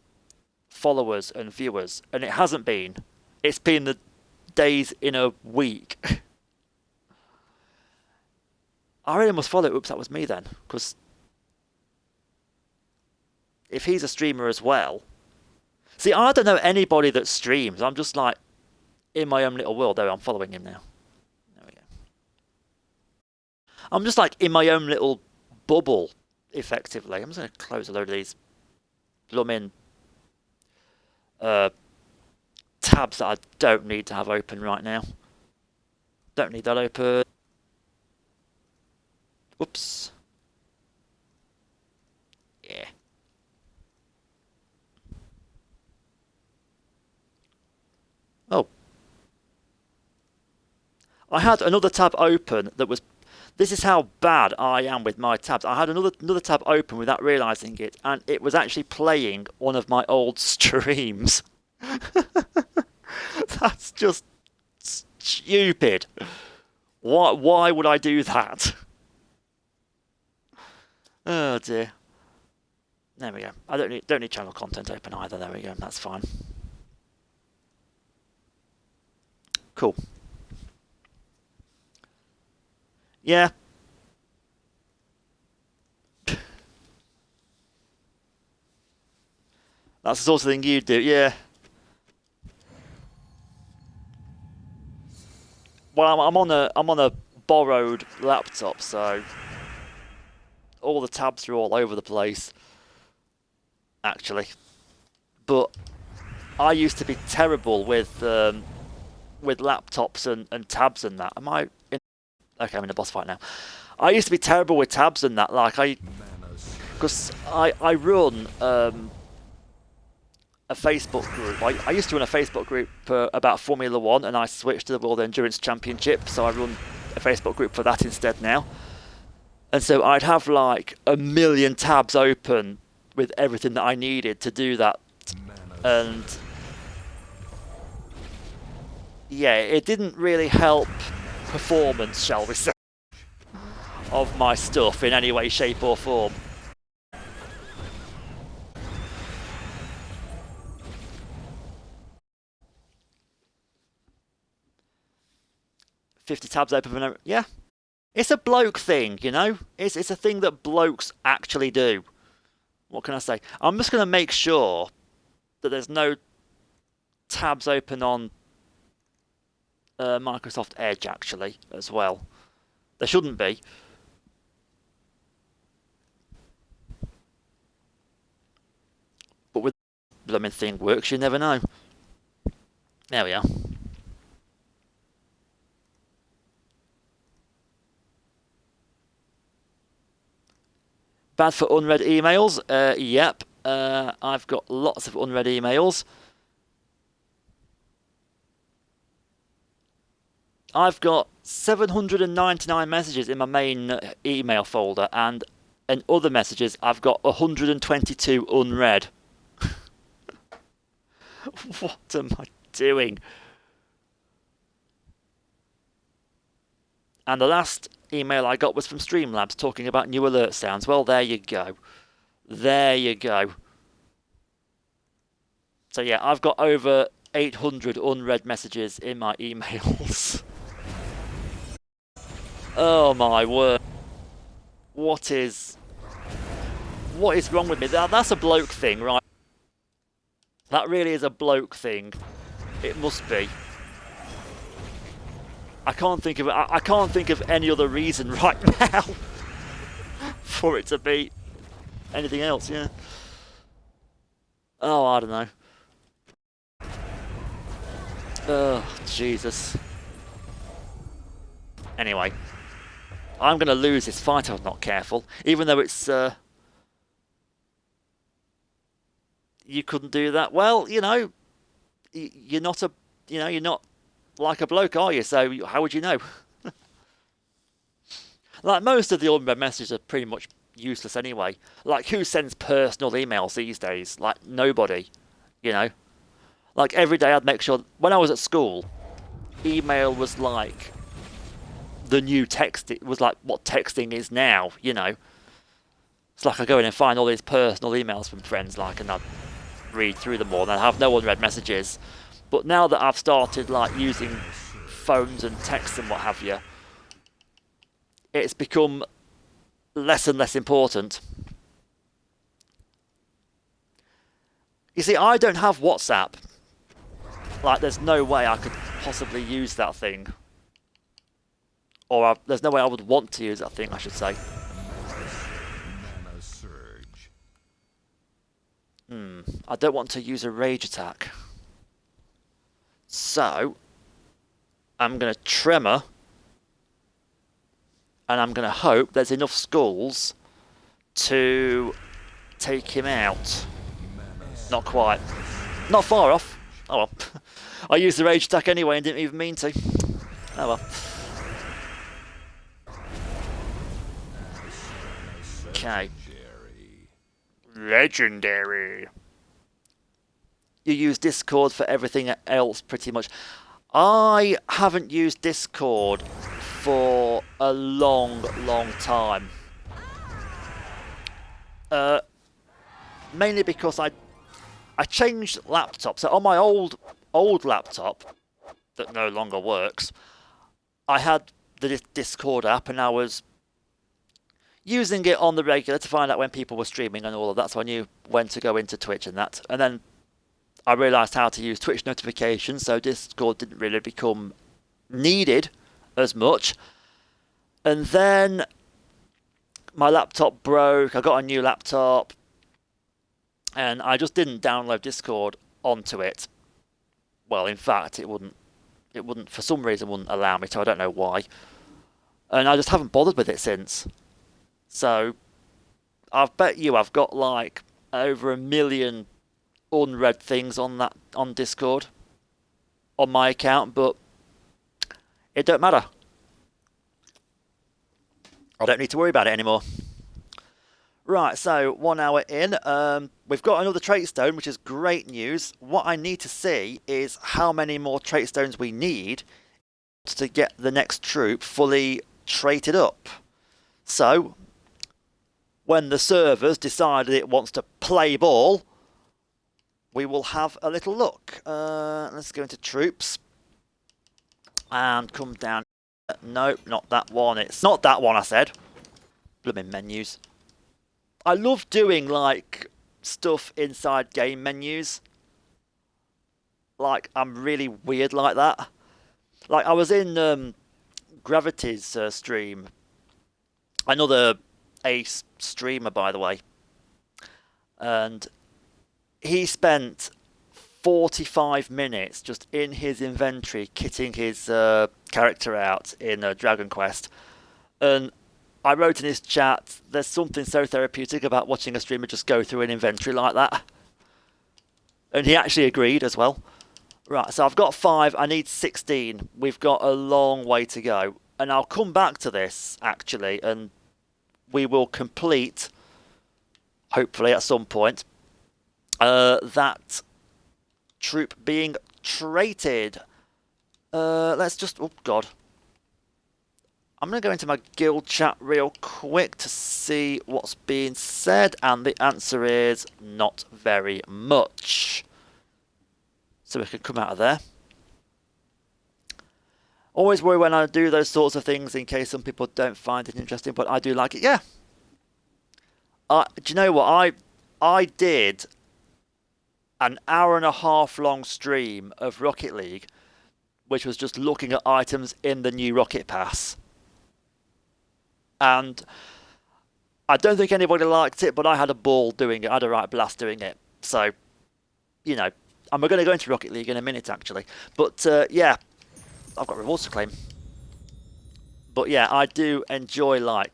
followers and viewers, and it hasn't been. It's been the days in a week. I really must follow. Oops, that was me then, because if he's a streamer as well. See, I don't know anybody that streams. I'm just like in my own little world. There, I'm following him now. There we go. I'm just like in my own little bubble, effectively. I'm just going to close a load of these blooming tabs that I don't need to have open right now. Don't need that open. Whoops. Yeah. Oh. I had another tab open that was... This is how bad I am with my tabs. I had another tab open without realising it, and it was actually playing one of my old streams. That's just stupid. Why would I do that? Oh dear. There we go. I don't need channel content open either. There we go. That's fine. Cool. Yeah. That's the sort of thing you do, yeah. Well, I'm on a borrowed laptop, so all the tabs are all over the place, actually. But I used to be terrible with laptops and tabs and that. Am I in? Okay, I'm in a boss fight now. I used to be terrible with tabs and that. Like because I run a Facebook group. I used to run a Facebook group about Formula 1, and I switched to the World Endurance Championship, so I run a Facebook group for that instead now. And so I'd have like a million tabs open with everything that I needed to do that. And yeah, it didn't really help performance, shall we say, of my stuff in any way, shape or form. 50 tabs open. Yeah, it's a bloke thing, you know. It's a thing that blokes actually do. What can I say? I'm just going to make sure that there's no tabs open on Microsoft Edge actually as well. There shouldn't be. But with the blooming thing works, you never know. There we are. Bad for unread emails? Yep. I've got lots of unread emails. I've got 799 messages in my main email folder, and in other messages, I've got 122 unread. What am I doing? And the last email I got was from Streamlabs talking about new alert sounds. Well, there you go. There you go. So yeah, I've got over 800 unread messages in my emails. Oh my word. What is wrong with me? That's a bloke thing, right? That really is a bloke thing. It must be. I can't think of any other reason right now for it to be anything else, yeah. Oh, I don't know. Oh, Jesus. Anyway, I'm going to lose this fight if I'm not careful, even though it's you couldn't do that. Well, you know, you're not like a bloke, are you? So how would you know? Like, most of the unread messages are pretty much useless anyway. Like, who sends personal emails these days? Like, nobody, you know? Like, every day I'd make sure, when I was at school, email was like the new text. It was like what texting is now, you know? It's like I go in and find all these personal emails from friends, like, and I'd read through them all, and I have no unread messages. But now that I've started like using phones and texts and what have you, it's become less and less important. You see, I don't have WhatsApp. Like, there's no way I could possibly use that thing. Or there's no way I would want to use that thing, I should say. Mana surge. I don't want to use a rage attack. So, I'm going to Tremor, and I'm going to hope there's enough skulls to take him out. Not quite. Not far off. Oh well. I used the rage attack anyway and didn't even mean to. Oh well. Okay. Legendary. You use Discord for everything else, pretty much. I haven't used Discord for a long, long time. Mainly because I changed laptops. So on my old laptop that no longer works, I had the Discord app, and I was using it on the regular to find out when people were streaming and all of that, so I knew when to go into Twitch and that. And then I realised how to use Twitch notifications, so Discord didn't really become needed as much. And then my laptop broke, I got a new laptop, and I just didn't download Discord onto it. Well, in fact, it wouldn't, for some reason, wouldn't allow me to, I don't know why. And I just haven't bothered with it since. So, I bet you I've got like over 1 million unread things on Discord on my account, but it don't matter. I don't need to worry about it anymore. Right, so 1 hour in, we've got another trait stone, which is great news. What I need to see is how many more trait stones we need to get the next troop fully traited up. So, when the servers decided it wants to play ball, we will have a little look. Let's go into troops and come down No, not that one. It's not that one, I said. Blooming menus. I love doing, like, stuff inside game menus. Like, I'm really weird like that. Like, I was in Gravity's stream. Another ace streamer, by the way. And he spent 45 minutes just in his inventory kitting his character out in Dragon Quest. And I wrote in his chat, there's something so therapeutic about watching a streamer just go through an inventory like that. And he actually agreed as well. Right, so I've got 5, I need 16. We've got a long way to go. And I'll come back to this, actually, and we will complete, hopefully at some point, that troop being traded. Let's just... Oh, God. I'm going to go into my guild chat real quick to see what's being said, and the answer is not very much. So we can come out of there. Always worry when I do those sorts of things in case some people don't find it interesting, but I do like it. Yeah. Do you know what? I did an hour-and-a-half long stream of Rocket League, which was just looking at items in the new Rocket Pass. And I don't think anybody liked it, but I had a ball doing it. I had a right blast doing it. So, you know, and we're going to go into Rocket League in a minute, actually. But, yeah, I've got rewards to claim. But, yeah, I do enjoy, like,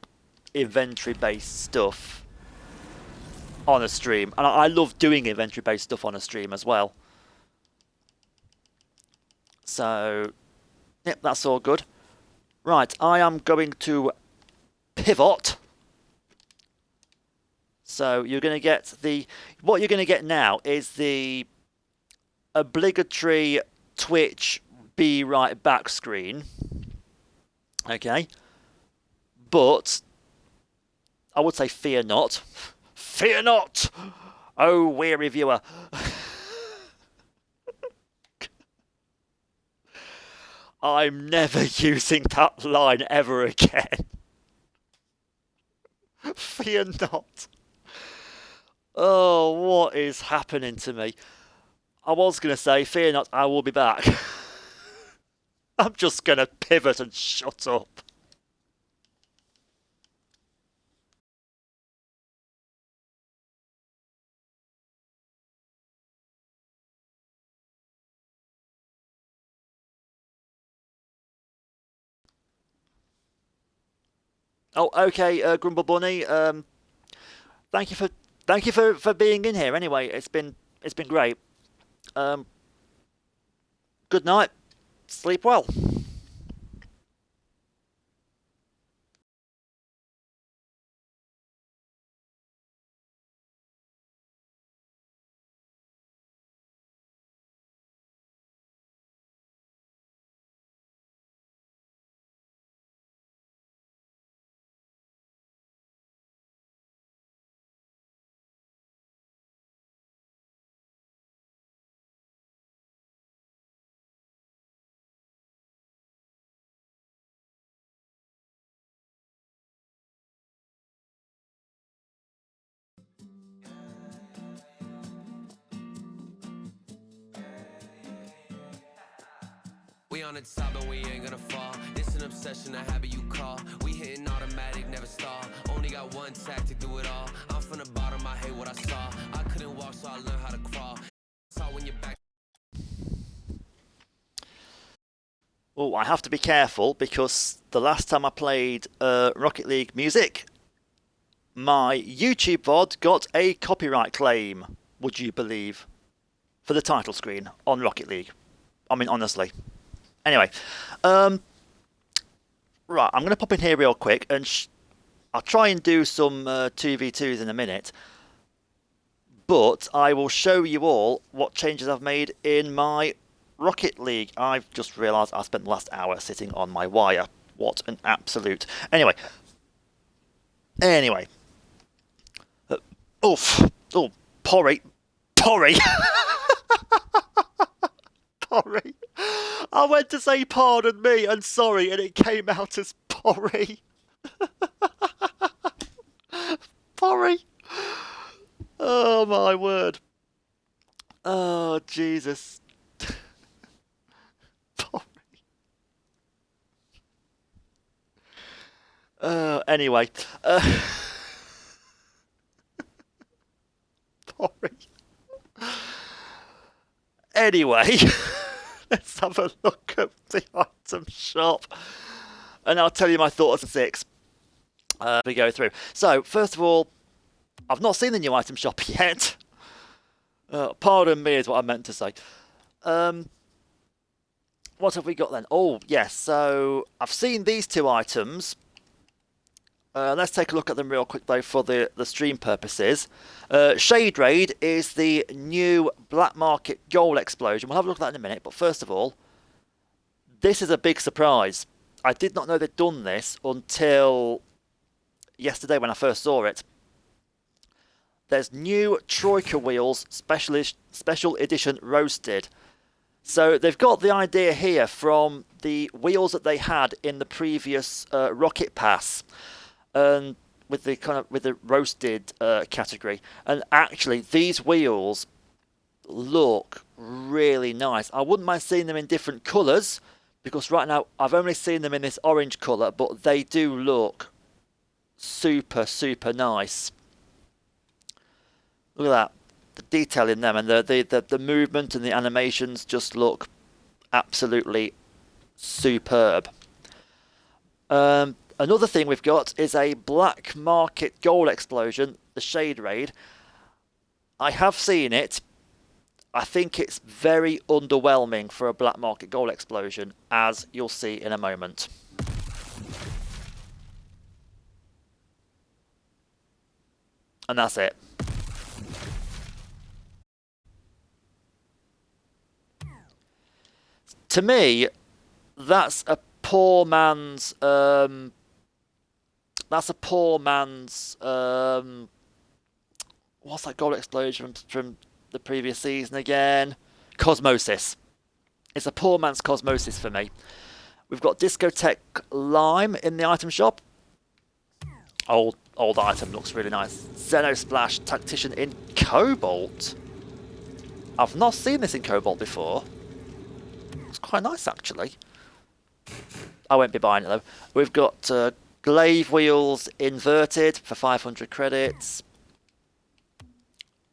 inventory-based stuff on a stream. And I love doing inventory-based stuff on a stream as well. So, yep, that's all good. Right, I am going to pivot. So you're going to get what you're going to get now is the obligatory Twitch be right back screen. Okay. But I would say fear not. Fear not, oh weary viewer. I'm never using that line ever again. Fear not. Oh, what is happening to me? I was going to say, fear not, I will be back. I'm just going to pivot and shut up. Oh, okay, Grumble Bunny. Thank you for being in here. Anyway, it's been great. Good night. Sleep well. We on the top and we ain't gonna fall. It's an obsession, a habit you call. We hitting automatic, never stall. Only got one tactic, do it all. I'm from the bottom, I hate what I saw. I couldn't walk, so I learned how to crawl. Saw when you're back. Oh, I have to be careful because the last time I played Rocket League music, my YouTube VOD got a copyright claim, would you believe, for the title screen on Rocket League. I mean, honestly. Anyway, right, I'm going to pop in here real quick, and I'll try and do some 2v2s in a minute, but I will show you all what changes I've made in my Rocket League. I've just realised I spent the last hour sitting on my wire. What an absolute... Anyway. Oof. Oh, Porry. Porry. Porry. I went to say pardon me and sorry, and it came out as porry. Porry. Oh my word. Oh Jesus. Porry. Anyway. Porry. Anyway, let's have a look at the item shop, and I'll tell you my thoughts on 6. We go through. So, first of all, I've not seen the new item shop yet. Pardon me is what I meant to say. What have we got then? Oh, yes, so I've seen these 2 items. Let's take a look at them real quick though for the stream purposes. Shade Raid is the new Black Market Gold Explosion. We'll have a look at that in a minute, but first of all, this is a big surprise. I did not know they'd done this until yesterday when I first saw it. There's new Troika wheels, special edition roasted. So they've got the idea here from the wheels that they had in the previous Rocket Pass. And with the roasted category, and actually these wheels look really nice. I wouldn't mind seeing them in different colours, because right now I've only seen them in this orange colour, but they do look super nice. Look at that, the detail in them, and the movement and the animations just look absolutely superb. Another thing we've got is a Black Market Gold Explosion, the Shade Raid. I have seen it. I think it's very underwhelming for a Black Market Gold Explosion, as you'll see in a moment. And that's it. To me, that's a poor man's... That's a poor man's, what's that gold explosion from the previous season again? Cosmosis. It's a poor man's Cosmosis for me. We've got Discotheque Lime in the item shop. Old item, looks really nice. Xenosplash Tactician in Cobalt. I've not seen this in Cobalt before. It's quite nice actually. I won't be buying it though. We've got... Glaive wheels inverted for 500 credits.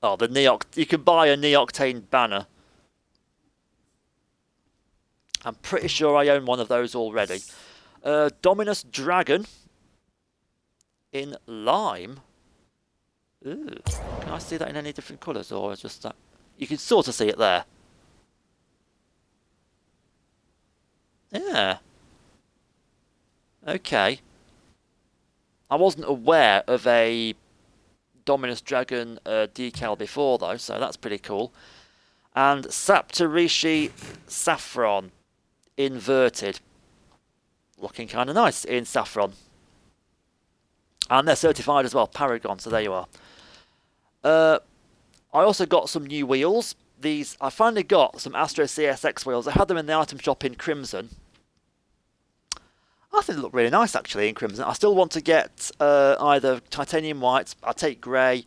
Oh, the you can buy a Neoctane banner. I'm pretty sure I own one of those already. Dominus Dragon in lime. Ooh, can I see that in any different colours, or just that? You can sort of see it there. Yeah. Okay. I wasn't aware of a Dominus Dragon decal before though, so that's pretty cool. And Saptorishi Saffron inverted. Looking kind of nice in saffron. And they're certified as well, Paragon, so there you are. I also got some new wheels. I finally got some Astro CSX wheels. I had them in the item shop in Crimson. I think they look really nice actually in Crimson. I still want to get either titanium whites. I'll take grey.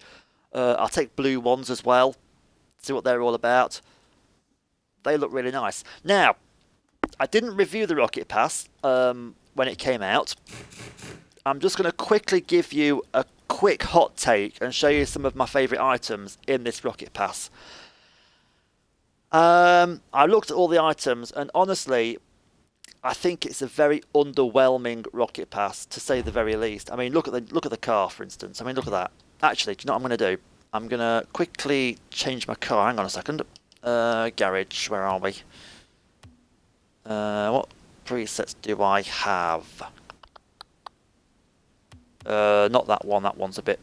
I'll take blue ones as well. See what they're all about. They look really nice. Now, I didn't review the Rocket Pass when it came out. I'm just going to quickly give you a quick hot take and show you some of my favourite items in this Rocket Pass. I looked at all the items and honestly, I think it's a very underwhelming Rocket Pass, to say the very least. I mean, look at the car, for instance. I mean, look at that. Actually, do you know what I'm going to do? I'm going to quickly change my car. Hang on a second. Garage, where are we? What presets do I have? Not that one. That one's a bit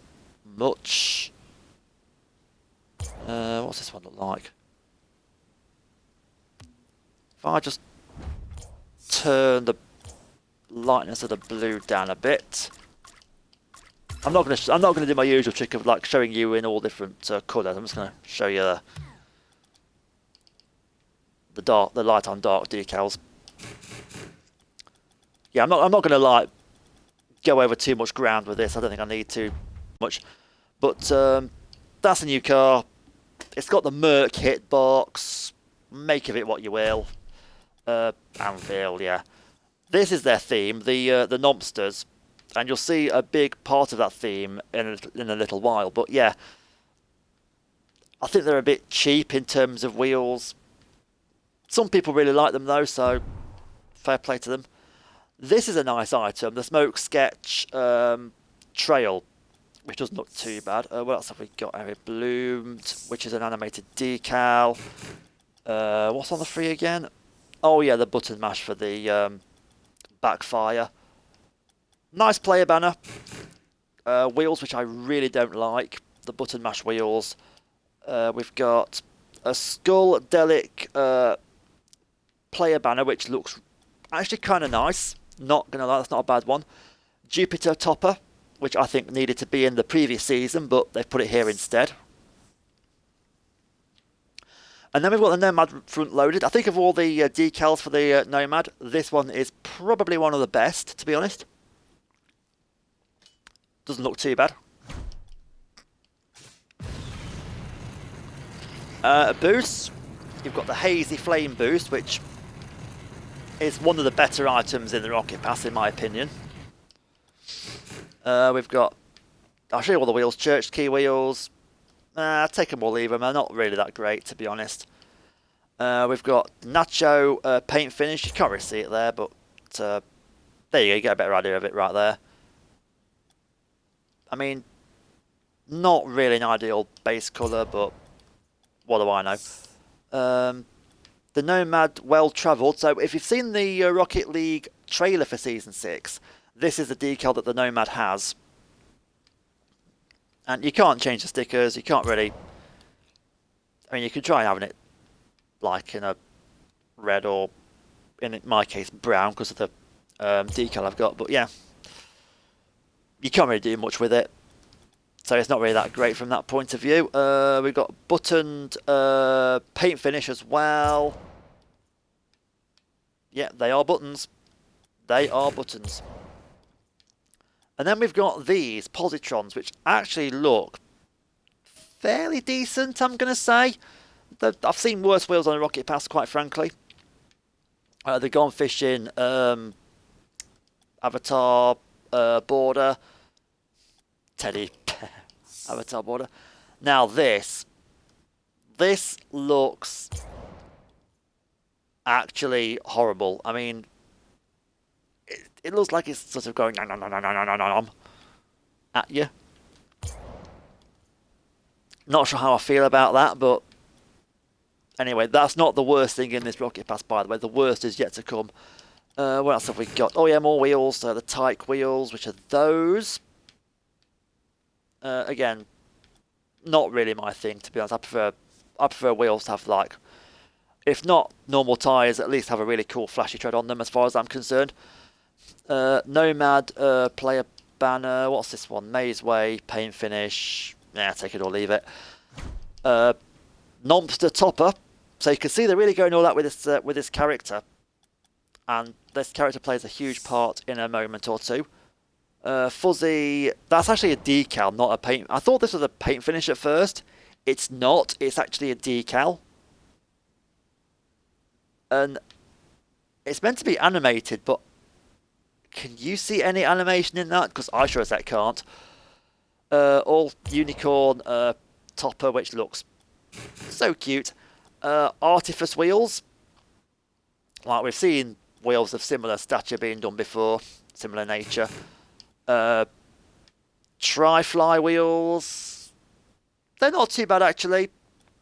much. What's this one look like? If I just turn the lightness of the blue down a bit. I'm not gonna do my usual trick of like showing you in all different colours. I'm just gonna show you the light on dark decals. Yeah, I'm not going to like go over too much ground with this. I don't think I need to much. But that's a new car. It's got the Merc hitbox. Make of it what you will. Anvil, yeah. This is their theme, the Nomsters, and you'll see a big part of that theme in a little while. But yeah, I think they're a bit cheap in terms of wheels. Some people really like them though, so fair play to them. This is a nice item, the Smoke Sketch Trail, which doesn't look too bad. What else have we got? Eric Bloomed, which is an animated decal. What's on the free again? Oh yeah, the button mash for the backfire. Nice player banner. Wheels, which I really don't like. The button mash wheels. We've got a Skull-delic player banner, which looks actually kind of nice. Not gonna lie, that's not a bad one. Jupiter topper, which I think needed to be in the previous season, but they've put it here instead. And then we've got the Nomad front loaded. I think of all the decals for the Nomad, this one is probably one of the best, to be honest. Doesn't look too bad. Boost. You've got the Hazy Flame boost, which is one of the better items in the Rocket Pass, in my opinion. We've got... I'll show you all the wheels. Church key wheels. Take them or leave them. They're not really that great, to be honest. We've got Nacho paint finish. You can't really see it there, but there you go. You get a better idea of it right there. I mean, not really an ideal base colour, but what do I know? The Nomad well travelled. So if you've seen the Rocket League trailer for Season 6, this is the decal that the Nomad has. And you can't change the stickers, you can't really... I mean, you can try having it like in a red or, in my case, brown because of the decal I've got. But yeah, you can't really do much with it. So it's not really that great from that point of view. We've got buttoned paint finish as well. Yeah, they are buttons. They are buttons. And then we've got these Positrons, which actually look fairly decent, I'm going to say. I've seen worse wheels on a Rocket Pass, quite frankly. The Gone Fishing Avatar border. Teddy Avatar border. Now this looks actually horrible. I mean, it looks like it's sort of going nom, nom, nom, nom, nom, nom, nom, at you. Not sure how I feel about that, but anyway, that's not the worst thing in this Rocket Pass, by the way. The worst is yet to come. What else have we got? Oh yeah, more wheels. So the Tyke wheels, which are those. Again, not really my thing, to be honest. I prefer wheels to have, like, if not normal tyres, at least have a really cool flashy tread on them as far as I'm concerned. Nomad player banner. What's this one? Maze Way, paint finish. Yeah, take it or leave it. Nomster topper. So you can see they're really going all out with this character. And this character plays a huge part in a moment or two. Fuzzy, that's actually a decal, not a paint. I thought this was a paint finish at first. It's not. It's actually a decal. And it's meant to be animated, but can you see any animation in that? Because I sure as heck can't. All unicorn topper, which looks so cute. Artifice wheels. Like we've seen wheels of similar stature being done before, similar nature. Tri-fly wheels. They're not too bad, actually.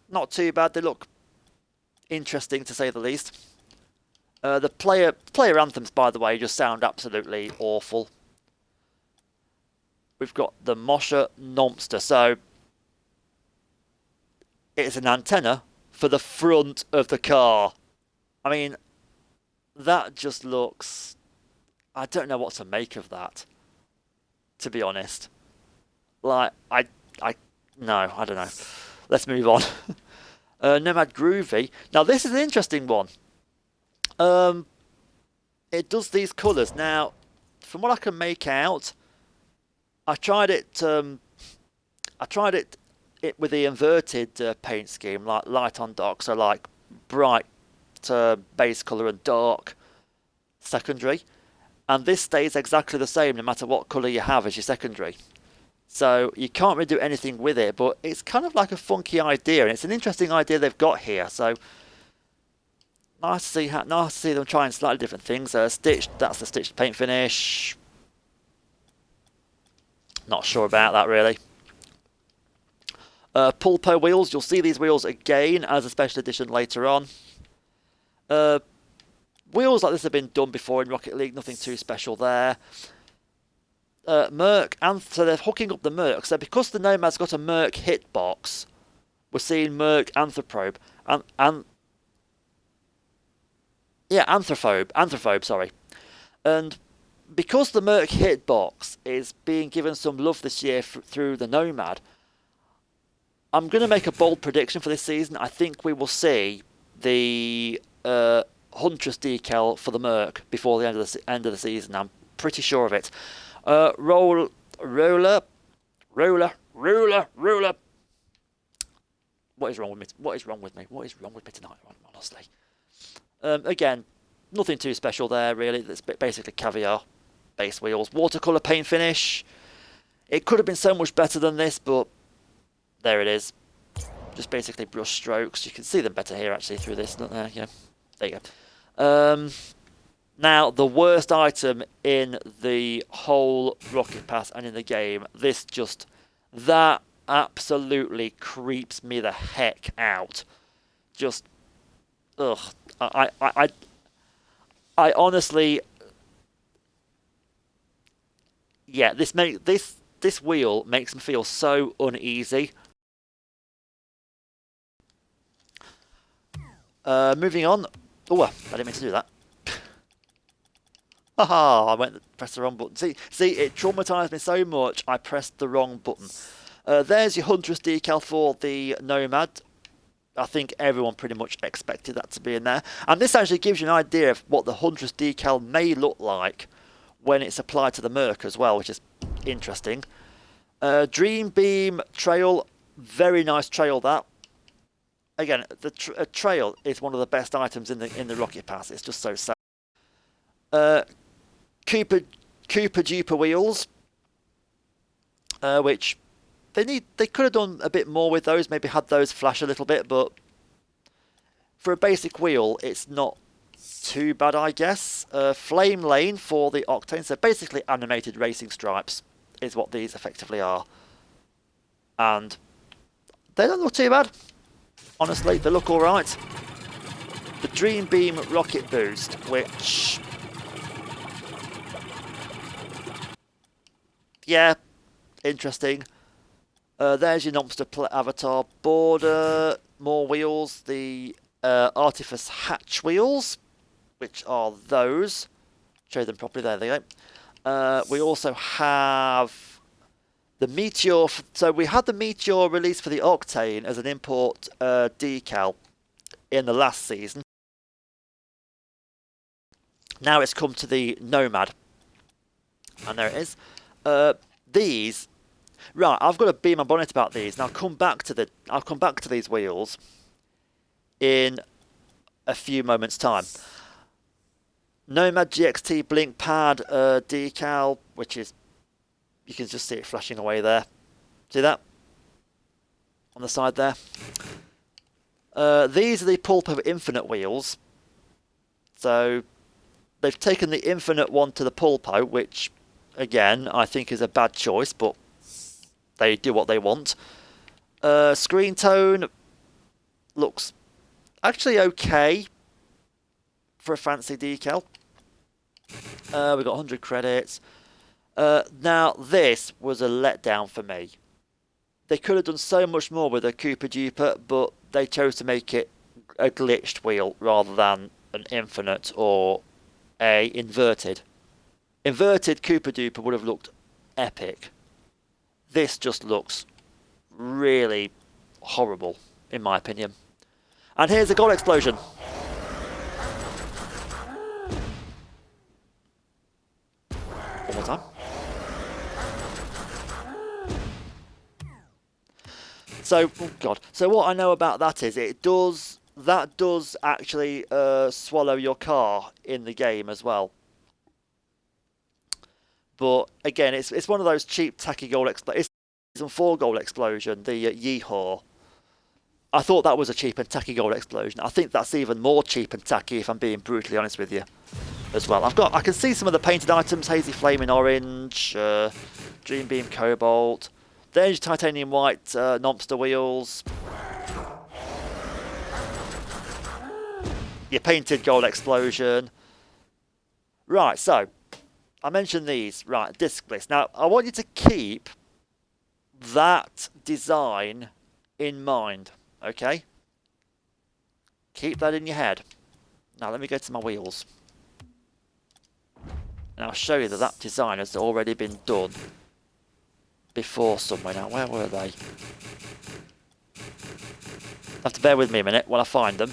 Not too bad. They look interesting, to say the least. The player anthems, by the way, just sound absolutely awful. We've got the Mosher Nomster. So it's an antenna for the front of the car. I mean, that just looks... I don't know what to make of that, to be honest. Like, no, I don't know. Let's move on. Nomad Groovy. Now, this is an interesting one. it does these colours. Now, from what I can make out, I tried it. It with the inverted paint scheme, like light on dark, so like bright base colour and dark secondary, and this stays exactly the same no matter what colour you have as your secondary. So you can't really do anything with it, but it's kind of like a funky idea, and it's an interesting idea they've got here. So nice to see them trying slightly different things. Stitched, that's the stitched paint finish. Not sure about that really. Pulpo wheels, you'll see these wheels again as a special edition later on. Wheels like this have been done before in Rocket League, nothing too special there. Merc, and so they're hooking up the Merc. So because the Nomad's got a Merc hitbox, we're seeing Merc Anthroprobe Anthrophobe, sorry. And because the Merc hitbox is being given some love this year through the Nomad, I'm going to make a bold prediction for this season. I think we will see the Huntress decal for the Merc before the end of the season. I'm pretty sure of it. Roller. What is wrong with me? What is wrong with me? What is wrong with me tonight? Honestly. Again, nothing too special there really. It's basically caviar base wheels. Watercolor paint finish. It could have been so much better than this, but there it is. Just basically brush strokes. You can see them better here actually through this. Yeah, there you go. Now, the worst item in the whole Rocket Pass and in the game, that absolutely creeps me the heck out. Just, ugh. I honestly, yeah, this wheel makes me feel so uneasy. Moving on. Oh, I didn't mean to do that. Haha, I pressed the wrong button. See, it traumatized me so much, I pressed the wrong button. There's your Huntress decal for the Nomad. I think everyone pretty much expected that to be in there. And this actually gives you an idea of what the Huntress decal may look like when it's applied to the Merc as well, which is interesting. Dream Beam Trail, very nice trail that. Again, the trail is one of the best items in the Rocket Pass. It's just so sad. Cooper Duper wheels, which they could have done a bit more with those. Maybe had those flash a little bit, but for a basic wheel, it's not too bad, I guess. Flame Lane for the Octane. So basically, animated racing stripes is what these effectively are, and they don't look too bad. Honestly, they look all right. The Dream Beam Rocket Boost, which, yeah, interesting. There's your Nomster avatar. Border, more wheels. The Artifice Hatch wheels, which are those. Show them properly. There they go. We also have the Meteor. So we had the Meteor released for the Octane as an import decal in the last season. Now it's come to the Nomad, and there it is. These, right? I've got to be my bonnet about these, and I'll come back to these wheels in a few moments' time. Nomad GXT Blink Pad decal, which is, you can just see it flashing away there. See that on the side there? These are the Pulpo Infinite wheels. So they've taken the Infinite one to the Pulpo, which again I think is a bad choice, but they do what they want. Screen tone looks actually okay for a fancy decal. We've got 100 credits. Now this was a letdown for me. They could have done so much more with a Cooper Duper, but they chose to make it a glitched wheel rather than an infinite or a inverted. Inverted Cooper Duper would have looked epic. This just looks really horrible, in my opinion. And here's a goal explosion. So, oh god. So what I know about that is that does actually swallow your car in the game as well. But again, it's one of those cheap tacky goal explosions. It's a 4 goal explosion, the Yeehaw. I thought that was a cheap and tacky goal explosion. I think that's even more cheap and tacky, if I'm being brutally honest with you, as well. I can see some of the painted items: Hazy Flaming Orange, Dream Beam Cobalt, the Energy Titanium White Nomster wheels, your painted gold explosion. Right, so I mentioned these. Right, disc list. Now I want you to keep that design in mind. Okay, keep that in your head. Now let me go to my wheels, and I'll show you that that design has already been done before somewhere. Now, where were they? Have to bear with me a minute while I find them.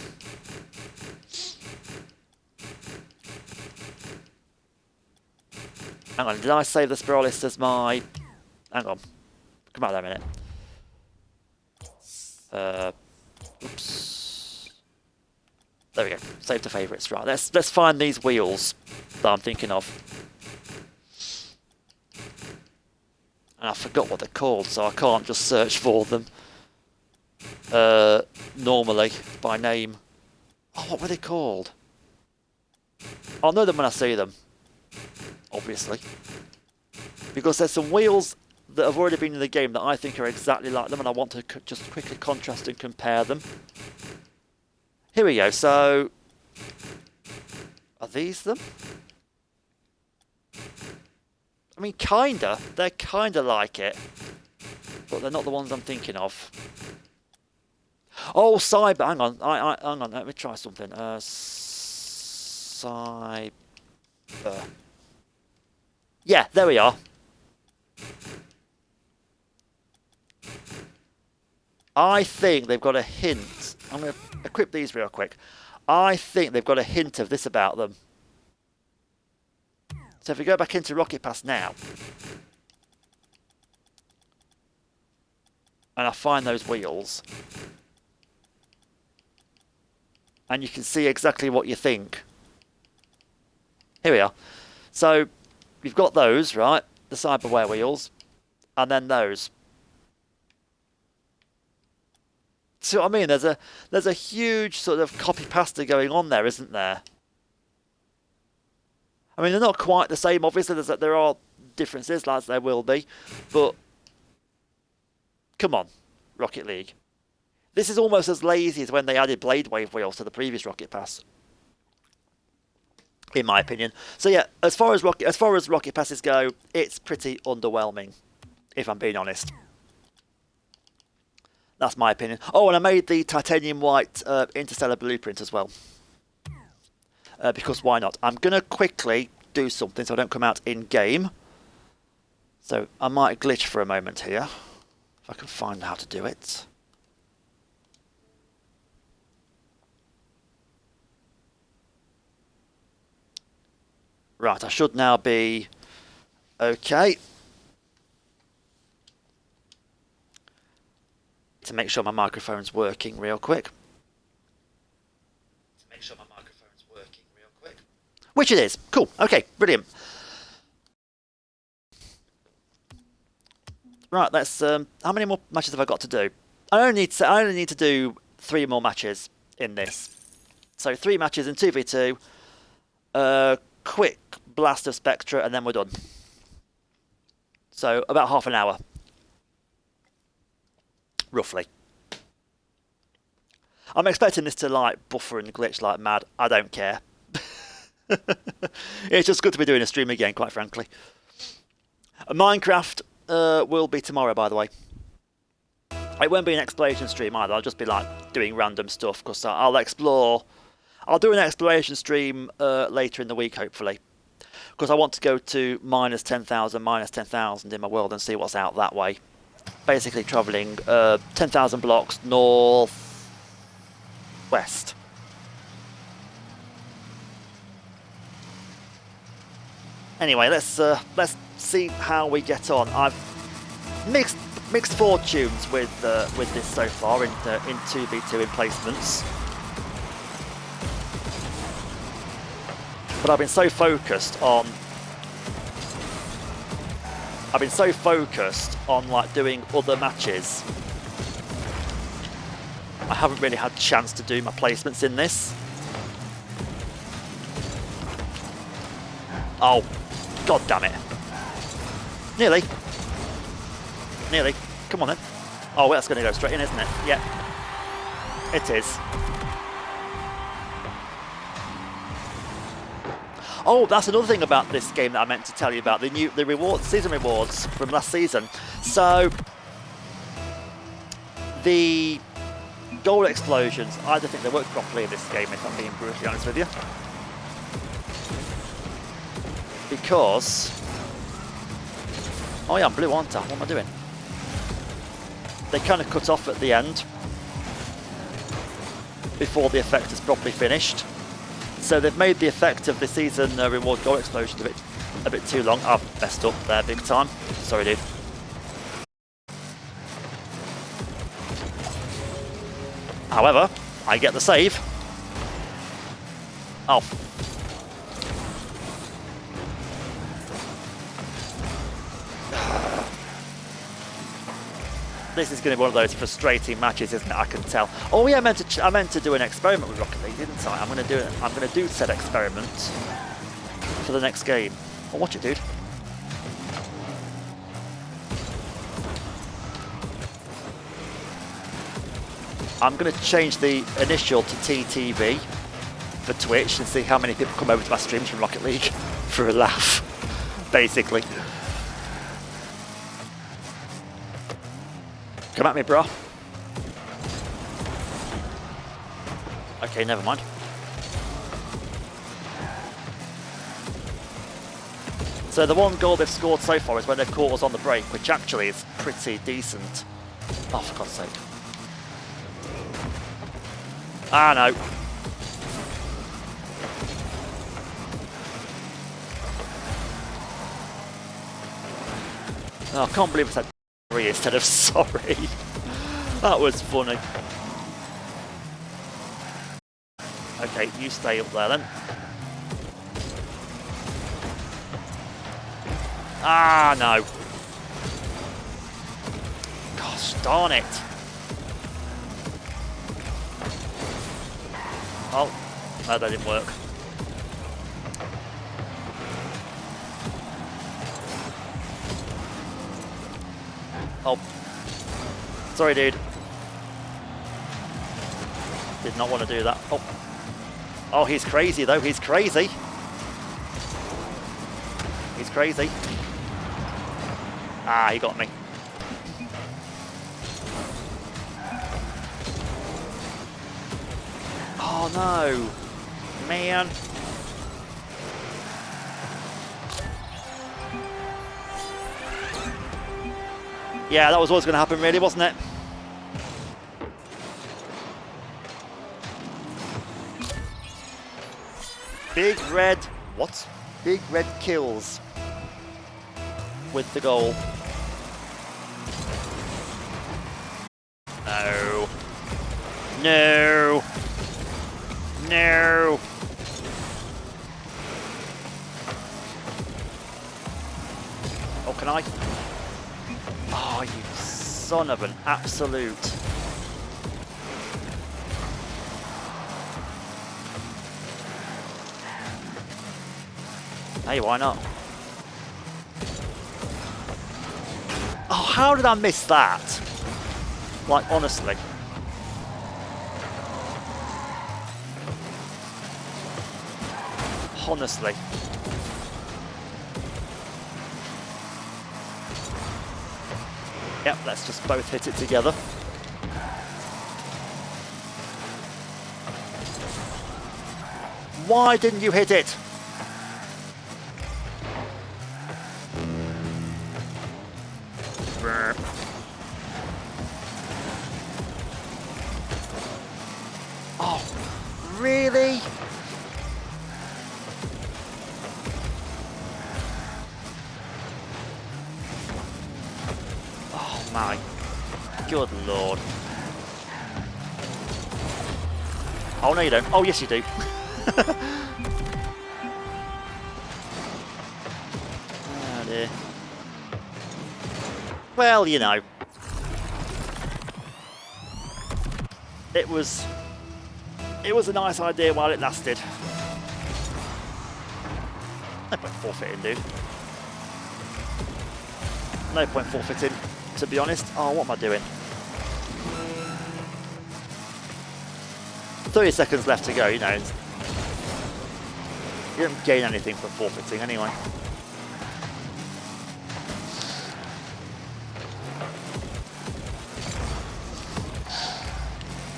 Hang on, did I save the Spiralis as my... Hang on. Come out there a minute. Oops. There we go. Save the favourites. Right, let's find these wheels that I'm thinking of. And I forgot what they're called, so I can't just search for them normally by name. Oh, what were they called? I'll know them when I see them, obviously, because there's some wheels that have already been in the game that I think are exactly like them, and I want to just quickly contrast and compare them. Here we go. So, are these them? I mean, kinda. They're kinda like it, but they're not the ones I'm thinking of. Oh, Cyber. Hang on. Hang on. Let me try something. Cyber. Yeah, there we are. I think they've got a hint. I'm going to equip these real quick. I think they've got a hint of this about them. So if we go back into Rocket Pass now, and I find those wheels, and you can see exactly what you think. Here we are. So you've got those, right? The Cyberware wheels, and then those. See what I mean? There's a huge sort of copy pasta going on there, isn't there? I mean, they're not quite the same. Obviously, there are differences, as there will be, but come on, Rocket League. This is almost as lazy as when they added Blade Wave wheels to the previous Rocket Pass, in my opinion. So yeah, as far as Rocket Passes go, it's pretty underwhelming, if I'm being honest. That's my opinion. Oh, and I made the titanium white Interstellar blueprint as well. Because why not? I'm going to quickly do something so I don't come out in-game. So I might glitch for a moment here, if I can find how to do it. Right, I should now be okay. To make sure my microphone's working real quick. Which it is. Cool. Okay, brilliant. Right, let's how many more matches have I got to do? I only need to do 3 more matches in this. So 3 matches in 2v2. Quick blast of Spectra, and then we're done. So about half an hour. Roughly. I'm expecting this to like buffer and glitch like mad. I don't care. It's just good to be doing a stream again, quite frankly. Minecraft will be tomorrow, by the way. It won't be an exploration stream either. I'll just be like doing random stuff because I'll explore. I'll do an exploration stream later in the week, hopefully, because I want to go to minus 10,000 in my world and see what's out that way. Basically travelling 10,000 blocks north west. Anyway, let's see how we get on. I've mixed mixed fortunes with this so far in 2v2 in placements. But I've been so focused on like doing other matches. I haven't really had a chance to do my placements in this. Oh, god damn it. Nearly. Nearly. Come on then. Oh, well, that's going to go straight in, isn't it? Yeah. It is. Oh, that's another thing about this game that I meant to tell you about, the season rewards from last season. So, the goal explosions, I don't think they work properly in this game, if I'm being brutally honest with you. Because... Oh yeah, I'm blue, aren't I? What am I doing? They kind of cut off at the end before the effect is properly finished. So they've made the effect of the season reward goal explosion a bit too long. I've messed up there big time. Sorry, dude. However, I get the save. Oh. This is going to be one of those frustrating matches, isn't it? I can tell. Oh yeah, I meant to do an experiment with Rocket League, didn't I? I'm going to do said experiment for the next game. Oh, watch it, dude. I'm going to change the initial to TTV for Twitch and see how many people come over to my streams from Rocket League for a laugh, basically. Come at me, bro. Okay, never mind. So the one goal they've scored so far is when they've caught us on the break, which actually is pretty decent. Oh, for God's sake. Ah, no. Oh, I can't believe I said instead of sorry. That was funny. Okay, you stay up there then. Ah, no. Gosh darn it. Oh, no, that didn't work. Oh, sorry, dude. Did not want to do that. Oh, oh, he's crazy though. He's crazy. He's crazy. Ah, he got me. Oh no, man. Yeah, that was always going to happen, really, wasn't it? Big red, what? Big red kills with the goal. No. No. No. Oh, can I? Oh, you son of an absolute. Hey, why not? Oh, how did I miss that? Like, honestly. Honestly. Yep, let's just both hit it together. Why didn't you hit it? Oh, really? Oh my Good lord. Oh, no you don't. Oh, yes you do. Oh dear. Well, you know. It was a nice idea while it lasted. No point forfeiting, dude. No point forfeiting, to be honest. Oh, what am I doing? 30 seconds left to go, you know. You don't gain anything from forfeiting anyway.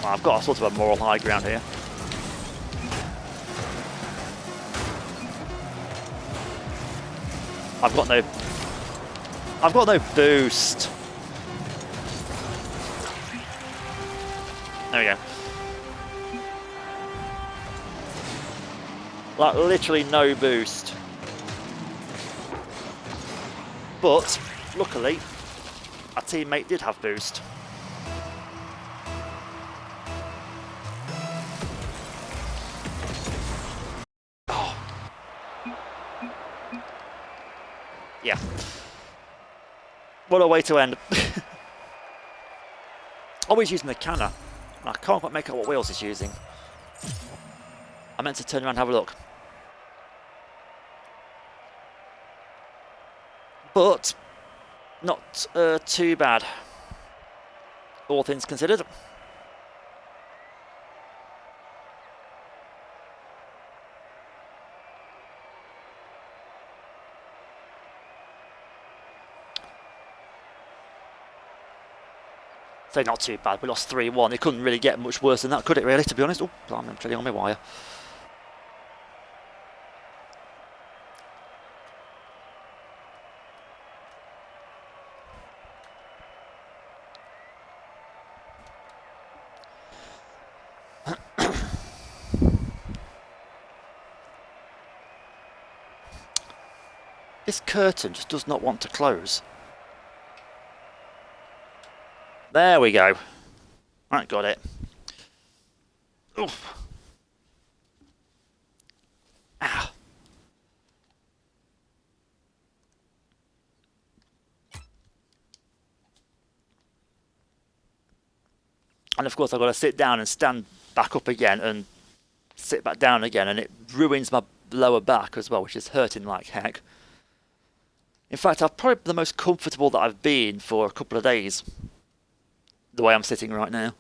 Well, I've got a sort of a moral high ground here. I've got no boost. There we go. Like literally no boost. But luckily, our teammate did have boost. Oh. Yeah. What a way to end. Always using the canner. I can't quite make out what Wheels is using. I meant to turn around and have a look. But not too bad, all things considered. So not too bad, we lost 3-1. It couldn't really get much worse than that, could it really, to be honest? Oh, I'm treading on my wire. This curtain just does not want to close. There we go. Right, got it. Oof. Ah. And of course I've got to sit down and stand back up again and sit back down again, and it ruins my lower back as well, which is hurting like heck. In fact, I've probably been the most comfortable that I've been for a couple of days, the way I'm sitting right now.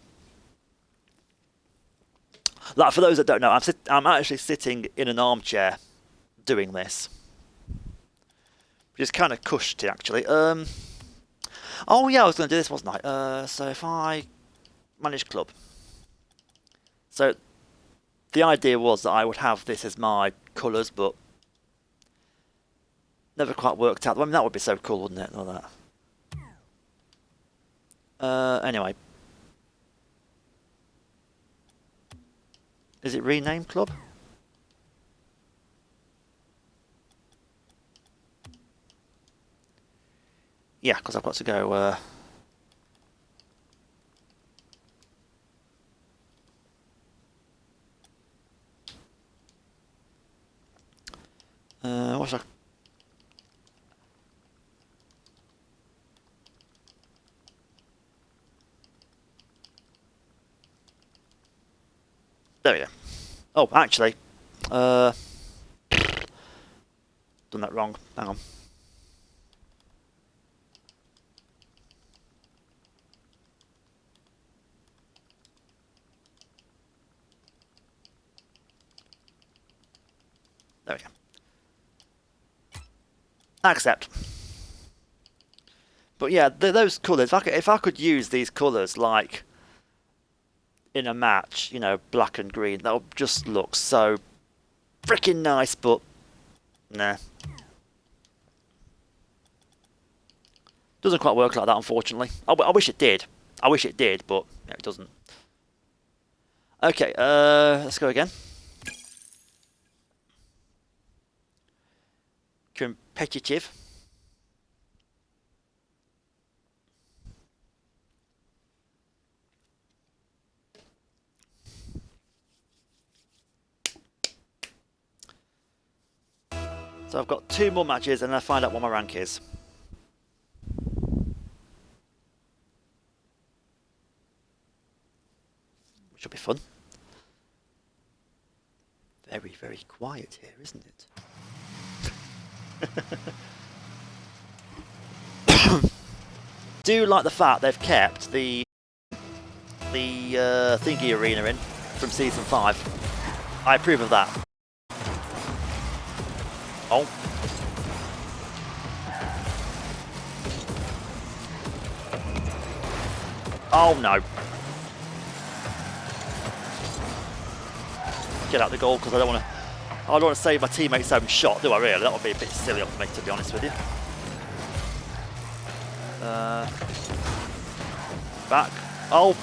Like, for those that don't know, I'm actually sitting in an armchair doing this, which is kind of cushy actually. Oh yeah, I was going to do this, wasn't I? So if I manage club, so the idea was that I would have this as my colours, but never quite worked out. I mean, that would be so cool, wouldn't it? All that. Anyway. Is it rename club? Yeah, because I've got to go... what should I... There we go. Oh, actually, done that wrong. Hang on. There we go. Accept. But yeah, those colours. If I could use these colours like in a match, you know, black and green, that would just look so freaking nice, but nah. Doesn't quite work like that, unfortunately. I wish it did. I wish it did, but yeah, it doesn't. Okay, let's go again. Competitive. So I've got 2 more matches and I find out what my rank is. Which will be fun. Very, very quiet here, isn't it? Do like the fact they've kept the thingy arena in from season 5. I approve of that. Oh. Oh no. Get out the goal because I don't want to save my teammate's own shot, do I really? That would be a bit silly of me, to be honest with you. Back. Oh.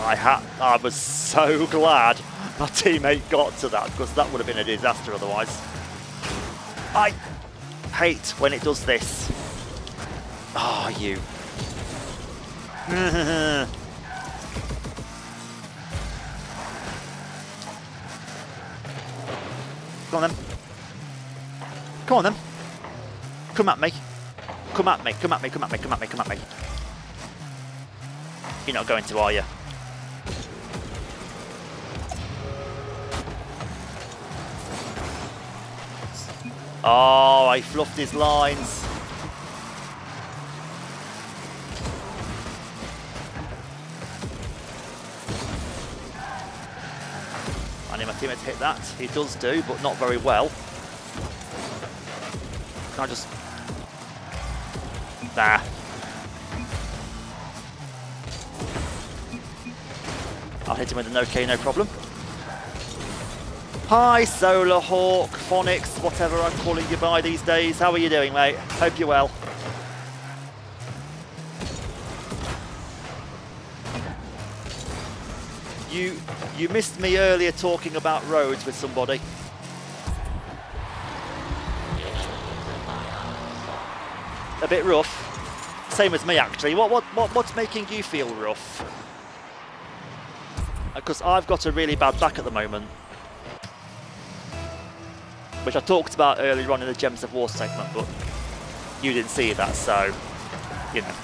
I was so glad my teammate got to that because that would have been a disaster otherwise. I hate when it does this. Oh, you. Come on then. Come on then. Come at me. Come at me, come at me, come at me, come at me, come at me. You're not going to, are you? Oh, he fluffed his lines. I need my teammate to hit that. He does do, but not very well. Can I just... Nah. I'll hit him with an OK, no problem. Hi, Solar Hawk, Phonics, whatever I'm calling you by these days. How are you doing, mate? Hope you're well. You missed me earlier talking about roads with somebody. A bit rough. Same as me, actually. What's making you feel rough? Because I've got a really bad back at the moment, which I talked about earlier on in the Gems of War segment, but you didn't see that, so, you know.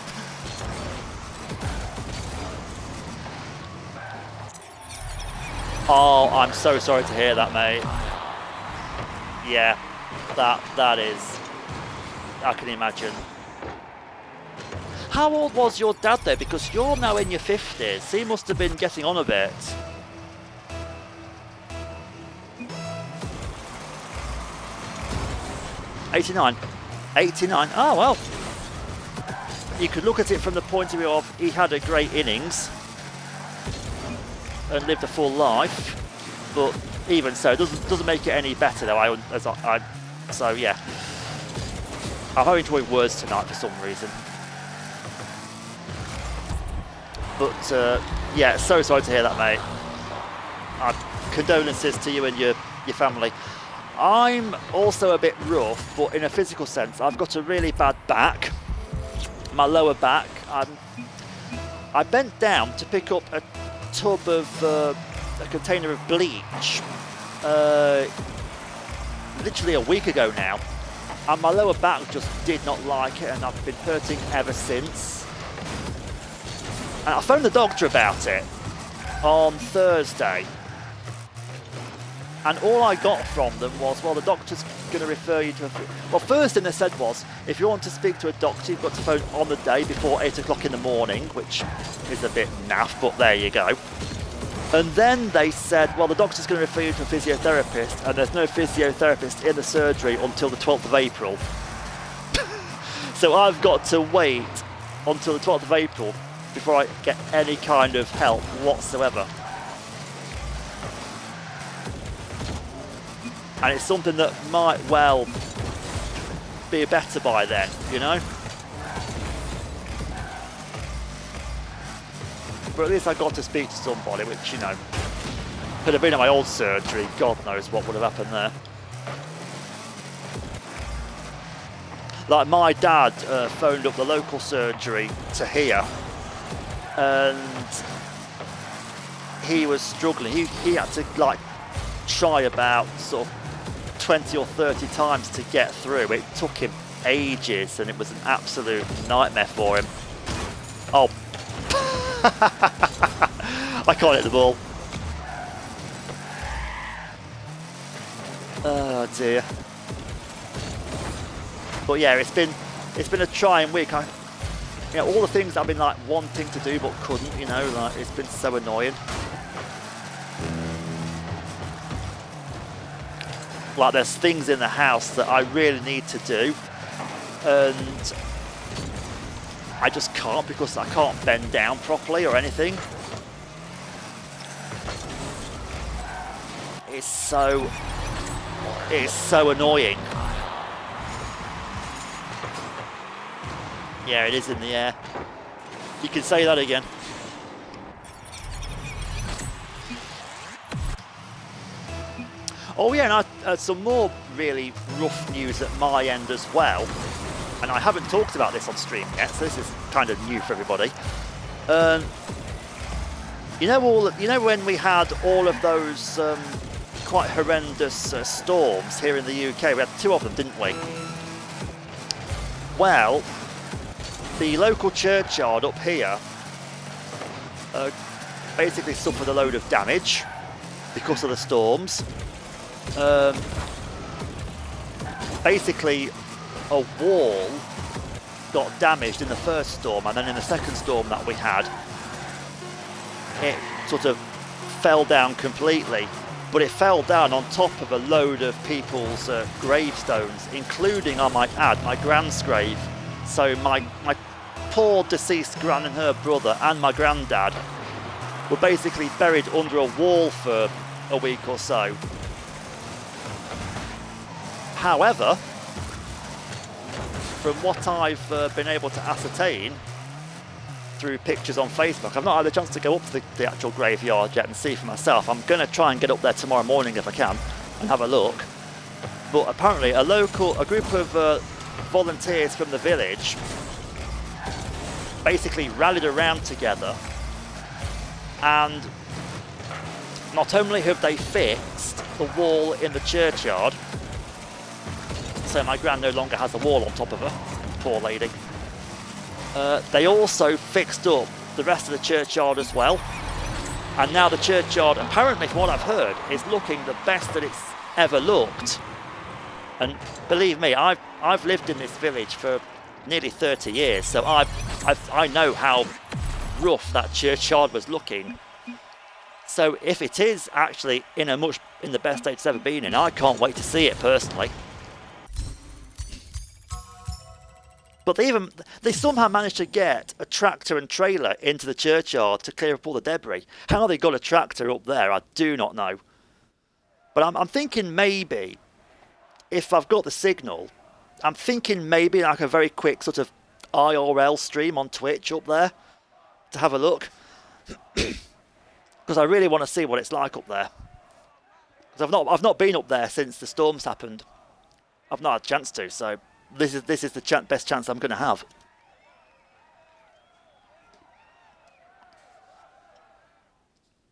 Oh, I'm so sorry to hear that, mate. Yeah, that is... I can imagine. How old was your dad though? Because you're now in your 50s. He must have been getting on a bit. '89. 89. Oh well. You could look at it from the point of view of he had a great innings and lived a full life, but even so, doesn't make it any better though. So yeah. I'm having trouble with words tonight for some reason. But yeah, so sorry to hear that, mate. Condolences to you and your family. I'm also a bit rough, but in a physical sense, I've got a really bad back. My lower back. I bent down to pick up a tub of a container of bleach literally a week ago now, and my lower back just did not like it, and I've been hurting ever since. And I phoned the doctor about it on Thursday, and all I got from them was, well, the doctor's going to refer you to a... Well, first thing they said was, if you want to speak to a doctor, you've got to phone on the day before 8 o'clock in the morning, which is a bit naff, but there you go. And then they said, well, the doctor's going to refer you to a physiotherapist, and there's no physiotherapist in the surgery until the 12th of April. So I've got to wait until the 12th of April before I get any kind of help whatsoever. And it's something that might well be better by then, you know? But at least I got to speak to somebody, which, you know, could have been at my old surgery. God knows what would have happened there. Like, my dad phoned up the local surgery to here, and he was struggling. He had to, like, try about sort of 20 or 30 times to get through. It took him ages and it was an absolute nightmare for him. Oh. I can't hit the ball. Oh dear. But yeah, it's been a trying week. All the things I've been like wanting to do but couldn't, like it's been so annoying. Like there's things in the house that I really need to do and I just can't because I can't bend down properly or anything. It's so annoying. Yeah, it is in the air. You can say that again. Oh yeah, and some more really rough news at my end as well. And I haven't talked about this on stream yet, so this is kind of new for everybody. When we had all of those quite horrendous storms here in the UK, we had 2 of them, didn't we? Well, the local churchyard up here basically suffered a load of damage because of the storms. Basically, a wall got damaged in the first storm, and then in the second storm that we had, it sort of fell down completely. But it fell down on top of a load of people's gravestones, including, I might add, my gran's grave. So my poor deceased gran and her brother and my granddad were basically buried under a wall for a week or so. However, from what I've been able to ascertain through pictures on Facebook, I've not had a chance to go up to the actual graveyard yet and see for myself. I'm going to try and get up there tomorrow morning if I can and have a look. But apparently a group of volunteers from the village basically rallied around together, and not only have they fixed the wall in the churchyard, so my gran no longer has a wall on top of her, poor lady, they also fixed up the rest of the churchyard as well. And now the churchyard, apparently from what I've heard, is looking the best that it's ever looked. And believe me, I've lived in this village for nearly 30 years, so I know how rough that churchyard was looking. So if it is actually in the best state it's ever been in, I can't wait to see it personally. But they somehow managed to get a tractor and trailer into the churchyard to clear up all the debris. How they got a tractor up there, I do not know. But I'm thinking maybe, if I've got the signal, I'm thinking maybe like a very quick sort of IRL stream on Twitch up there to have a look. Because I really want to see what it's like up there. Because I've not been up there since the storms happened. I've not had a chance to, so this is the best chance I'm going to have.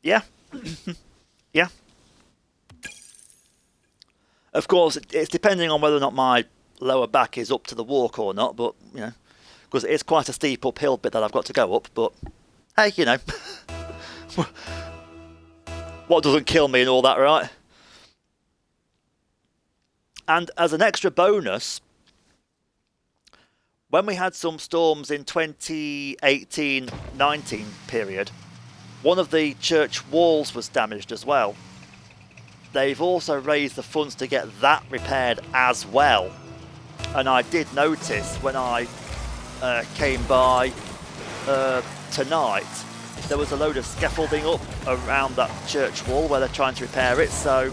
Yeah. Yeah. Of course, it's depending on whether or not my lower back is up to the walk or not, but, because it is quite a steep uphill bit that I've got to go up, but, hey, what doesn't kill me and all that, right? And as an extra bonus, when we had some storms in 2018-19 period, one of the church walls was damaged as well. They've also raised the funds to get that repaired as well. And I did notice when I came by tonight, there was a load of scaffolding up around that church wall where they're trying to repair it. So,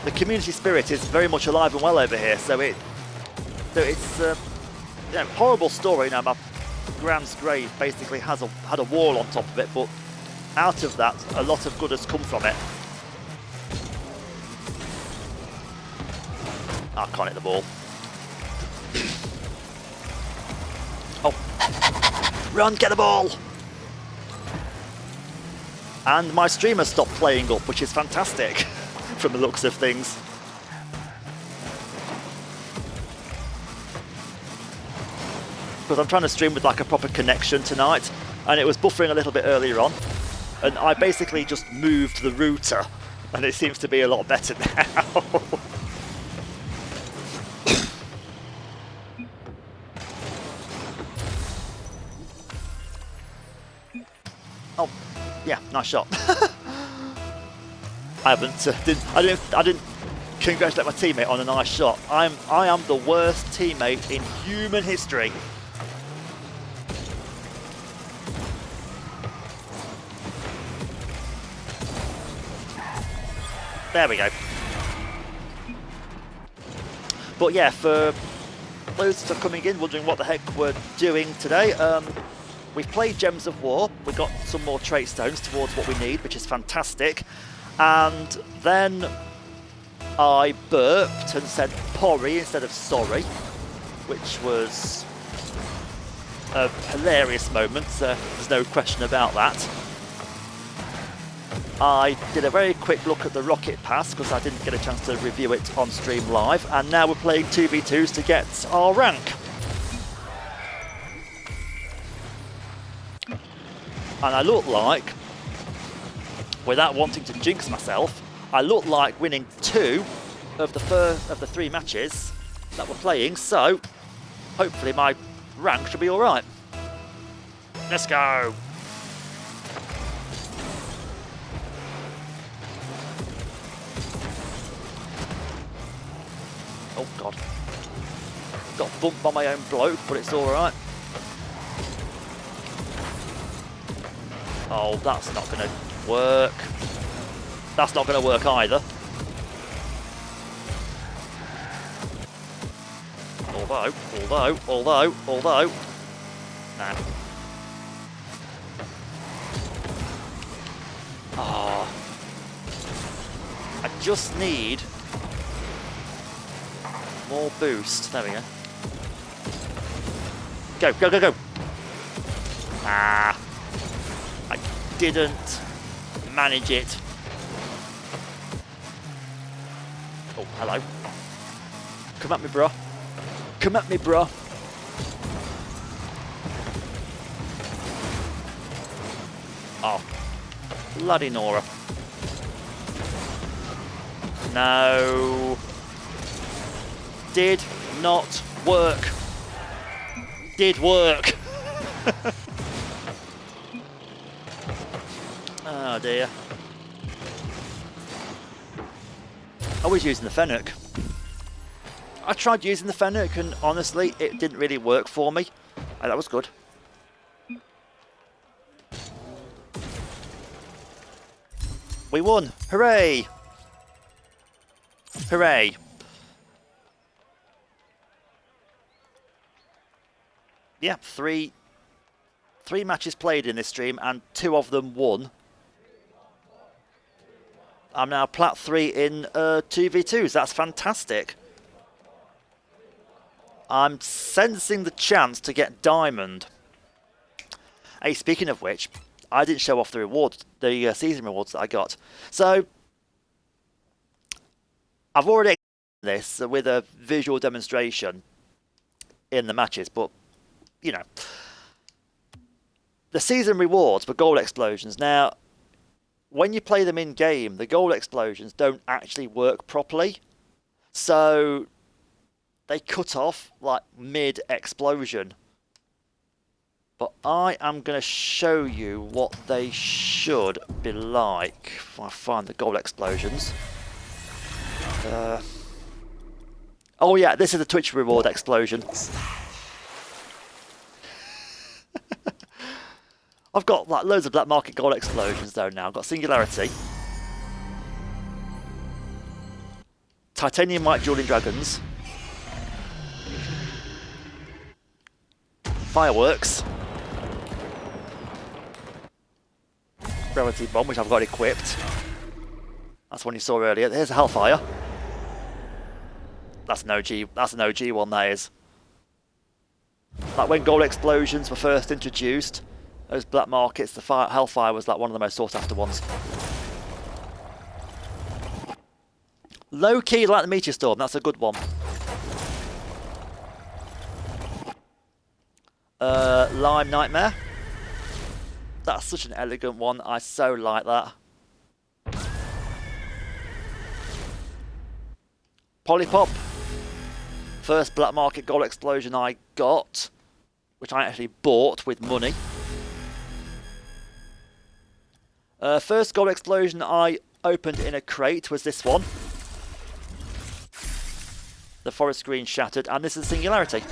the community spirit is very much alive and well over here. So it's horrible story. My gran's grave basically had a wall on top of it, but out of that, a lot of good has come from it. I can't hit the ball. Oh. Run, get the ball! And my streamer stopped playing up, which is fantastic from the looks of things. Because I'm trying to stream with like a proper connection tonight, and it was buffering a little bit earlier on, and I basically just moved the router, and it seems to be a lot better now. Oh, yeah, nice shot. I didn't congratulate my teammate on a nice shot. I am the worst teammate in human history. There we go. But yeah, for those that are coming in wondering what the heck we're doing today, we've played Gems of War. We got some more trait stones towards what we need, which is fantastic. And then I burped and said porry instead of sorry, which was a hilarious moment. There's no question about that. I did a very quick look at the rocket pass because I didn't get a chance to review it on stream live, and now we're playing 2v2s to get our rank. And I look like, without wanting to jinx myself, I look like winning 2 of the 3 matches that we're playing, so hopefully my rank should be alright. Let's go! Oh god. Got bumped by my own bloke, but it's alright. Oh, that's not gonna work. That's not gonna work either. Although. Nah. Ah. I just need more boost. There we go. Go. Ah. I didn't manage it. Oh, hello. Come at me, bro. Come at me, bro. Oh. Bloody Nora. No. Did not work. Did work. Oh dear. I was using the Fennec. I tried using the Fennec and honestly it didn't really work for me. And that was good. We won! Hooray! Hooray! Yeah, three matches played in this stream and 2 of them won. I'm now plat 3 in 2v2s. That's fantastic. I'm sensing the chance to get diamond. Hey, speaking of which, I didn't show off the rewards, the season rewards that I got. So, I've already explained this with a visual demonstration in the matches, but, you know. The season rewards were goal explosions. Now, when you play them in-game, the goal explosions don't actually work properly. So, they cut off, like, mid-explosion. But I am going to show you what they should be like. If I find the goal explosions. Oh yeah, this is a Twitch reward explosion. I've got like loads of black market goal explosions though now. I've got Singularity. Titanium White Dueling Dragons. Fireworks. Gravity Bomb, which I've got equipped. That's one you saw earlier. Here's a Hellfire. That's an OG. That's an OG one. That is. Like when goal explosions were first introduced, Those black markets, the Hellfire was like one of the most sought after ones. Low key like the Meteor Storm, that's a good one. Lime Nightmare. That's such an elegant one, I so like that. Polypop. First black market gold explosion I got, which I actually bought with money. First gold explosion I opened in a crate was this one. The forest green shattered, and this is Singularity.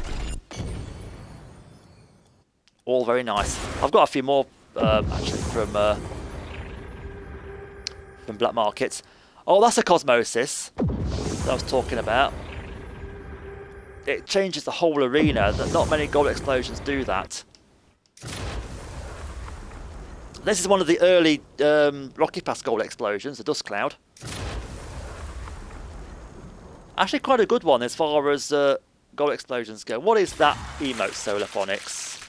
All very nice. I've got a few more actually from black markets. Oh, that's a Cosmosis that I was talking about. It changes the whole arena. Not many gold explosions do that. This is one of the early Rocky Pass gold explosions, the Dust Cloud. Actually quite a good one as far as gold explosions go. What is that emote, Solarphonics?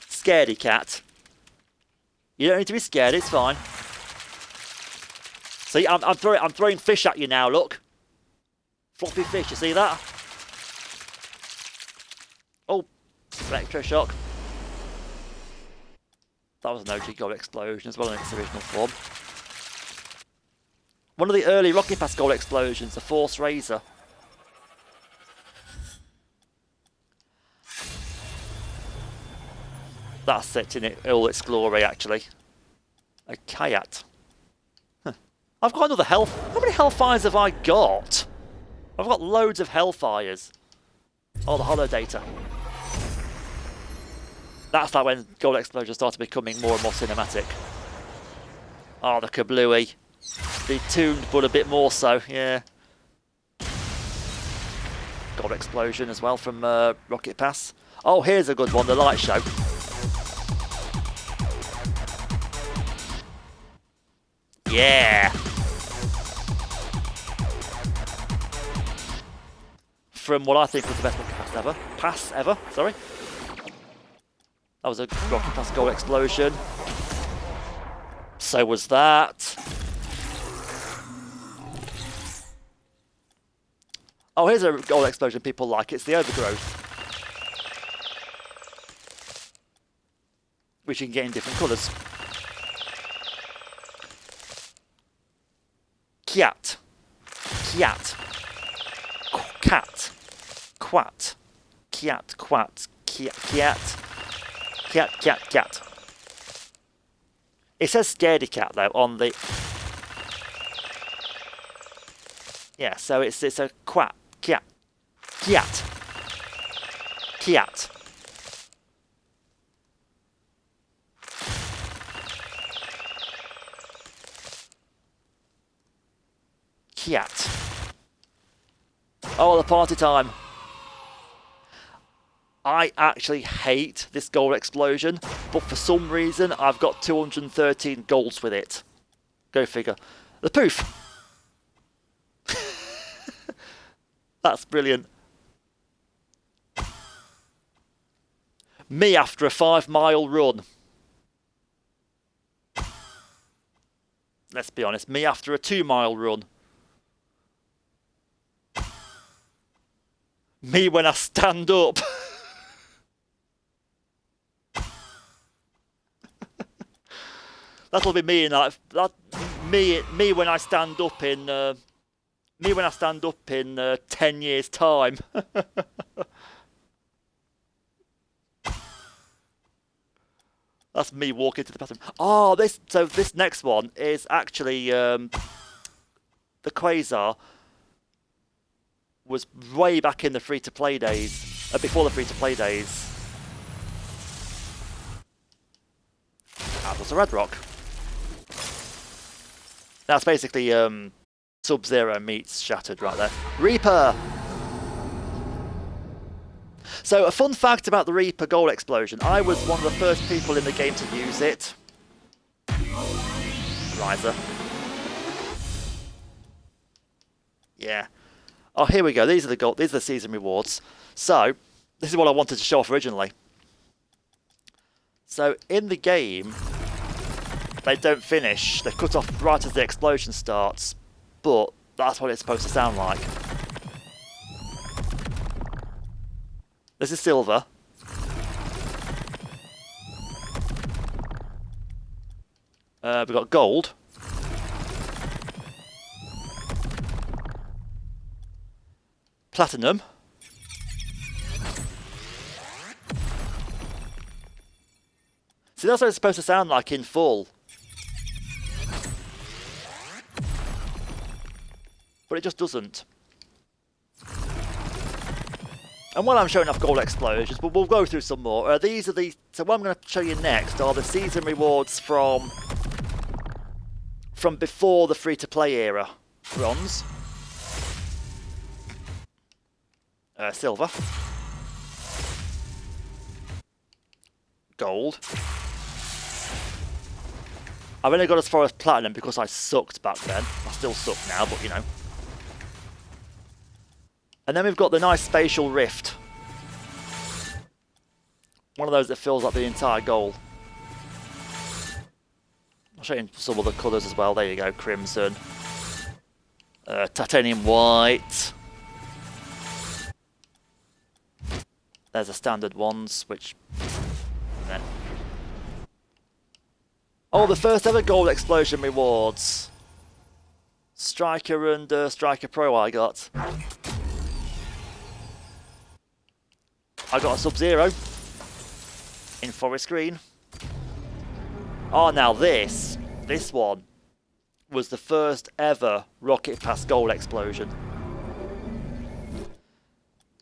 Scaredy cat. You don't need to be scared, it's fine. See, I'm throwing fish at you now, look. Floppy fish, you see that? Oh, electroshock. That was an OG gold explosion as well in its original form. One of the early Rocky Pass gold explosions, the Force Razor. That's it in all its glory, actually. A Kayat. Huh. I've got another How many Hellfires have I got? I've got loads of Hellfires. Oh, the Hollow Data. That's like when gold explosions started becoming more and more cinematic. Oh, the Kablooey. Detuned, but a bit more so, yeah. Gold explosion as well from Rocket Pass. Oh, here's a good one, the Light Show. Yeah! From what I think was the best Rocket Pass ever. Sorry. That was a Rocket Pass gold explosion. So was that. Oh, here's a gold explosion people like. It's the Overgrowth. Which you can get in different colours. Kiat. Kiat. Cat. Quat. Kiat. Quat. Kiat. Cat, cat, cat. It says Scaredy Cat though on the. Yeah, so it's a quat, cat, cat, cat. Cat. Oh, the party time. I actually hate this gold explosion, but for some reason I've got 213 golds with it. Go figure. The poof! That's brilliant. Me after a 5-mile run. Let's be honest, me after a 2-mile run. Me when I stand up. That'll be me in like that. Me when I stand up in 10 years' time. That's me walking to the bathroom. Oh, this next one is actually the Quasar was way back in the free-to-play days, before the free-to-play days. That was a Red Rock. That's basically Sub-Zero meets Shattered right there. Reaper! So a fun fact about the Reaper gold explosion. I was one of the first people in the game to use it. Riser. Yeah. Oh, here we go. These are the season rewards. So, this is what I wanted to show off originally. So in the game, they don't finish. They cut off right as the explosion starts, but that's what it's supposed to sound like. This is silver. We've got gold. Platinum. See, that's what it's supposed to sound like in full. But it just doesn't. And while I'm showing off gold explosions, but we'll go through some more. These are the... So what I'm going to show you next are the season rewards from before the free-to-play era. Bronze. Silver. Gold. I've only got as far as platinum because I sucked back then. I still suck now, but you know. And then we've got the nice spatial rift. One of those that fills up the entire goal. I'll show you some of the colours as well. There you go, crimson. Titanium white. There's the standard ones, which... Nah. Oh, the first ever gold explosion rewards. Striker and Striker Pro I got. I got a Sub-Zero in forest green. Oh, now this one was the first ever Rocket Pass gold explosion.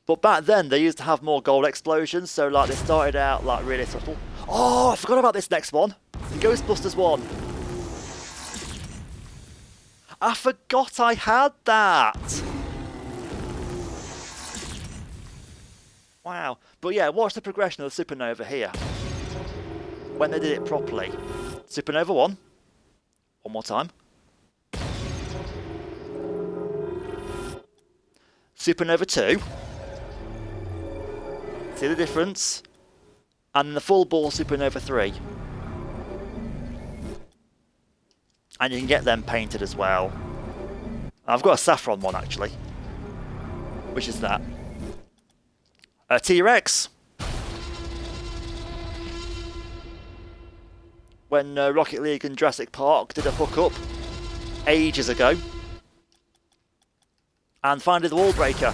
But back then they used to have more gold explosions, so like they started out like really subtle. Oh, I forgot about this next one. The Ghostbusters one. I forgot I had that. Wow. But yeah, watch the progression of the Supernova here. When they did it properly. Supernova 1. One more time. Supernova 2. See the difference? And the full ball Supernova 3. And you can get them painted as well. I've got a saffron one actually. Which is that. A T-Rex. When Rocket League and Jurassic Park did a hookup ages ago. And finally the Wall Breaker.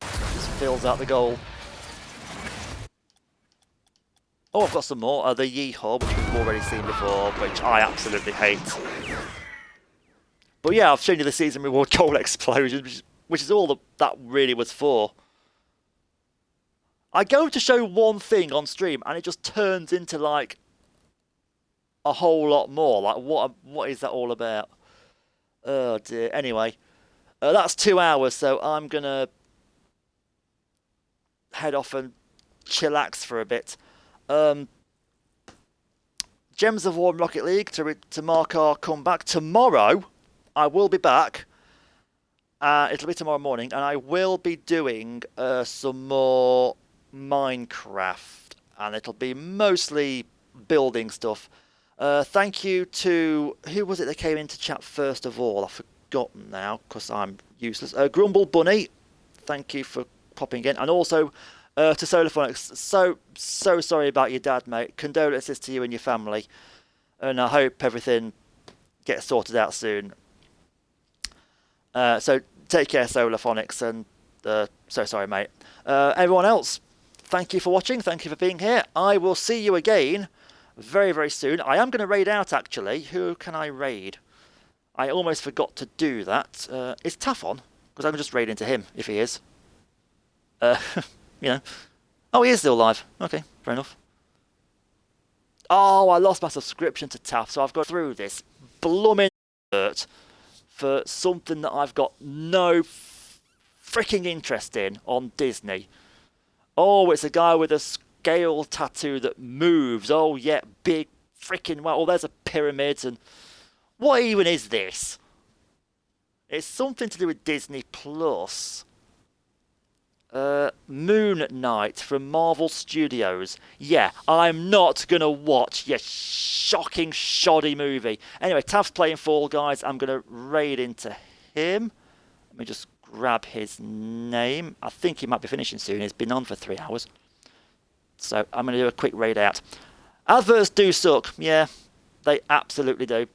Just fills out the goal. Oh, I've got some more. The Yeehaw, which we've already seen before, which I absolutely hate. But yeah, I've shown you the season reward goal explosion, which is all that really was for. I go to show one thing on stream, and it just turns into like a whole lot more. Like, what is that all about? Oh dear. Anyway, that's 2 hours, so I'm gonna head off and chillax for a bit. Gems of War and Rocket League to mark our comeback. Tomorrow, I will be back. It'll be tomorrow morning, and I will be doing some more Minecraft, and it'll be mostly building stuff. Thank you to... Who was it that came into chat first of all? I've forgotten now, because I'm useless. Grumble Bunny, thank you for popping in. And also... to Solarphonics, so sorry about your dad, mate. Condolences to you and your family. And I hope everything gets sorted out soon. So take care, Solarphonics, and so sorry, mate. Everyone else, thank you for watching. Thank you for being here. I will see you again very, very soon. I am going to raid out, actually. Who can I raid? I almost forgot to do that. Is Taff on? Because I'm just raiding to him, if he is. You know. Oh, he is still live. Okay, fair enough. Oh, I lost my subscription to TAF, so I've got through this blooming dirt for something that I've got no freaking interest in on Disney. Oh, it's a guy with a scale tattoo that moves. Oh, yeah, big freaking... Well, there's a pyramid, and... What even is this? It's something to do with Disney Plus. Moon Knight from Marvel Studios. Yeah, I'm not going to watch your shocking, shoddy movie. Anyway, Tav's playing Fall Guys. I'm going to raid into him. Let me just grab his name. I think he might be finishing soon. He's been on for 3 hours. So I'm going to do a quick raid out. Adverts do suck. Yeah, they absolutely do.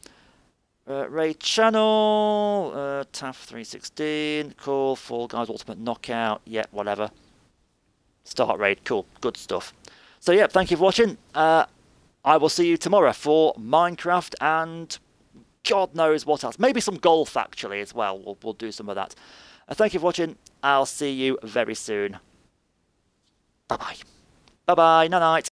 Raid channel, TAF316, cool, Fall Guys Ultimate Knockout, yeah, whatever. Start raid, cool, good stuff. So yeah, thank you for watching. I will see you tomorrow for Minecraft and God knows what else. Maybe some golf actually as well, we'll do some of that. Thank you for watching, I'll see you very soon. Bye-bye. Bye-bye, night-night.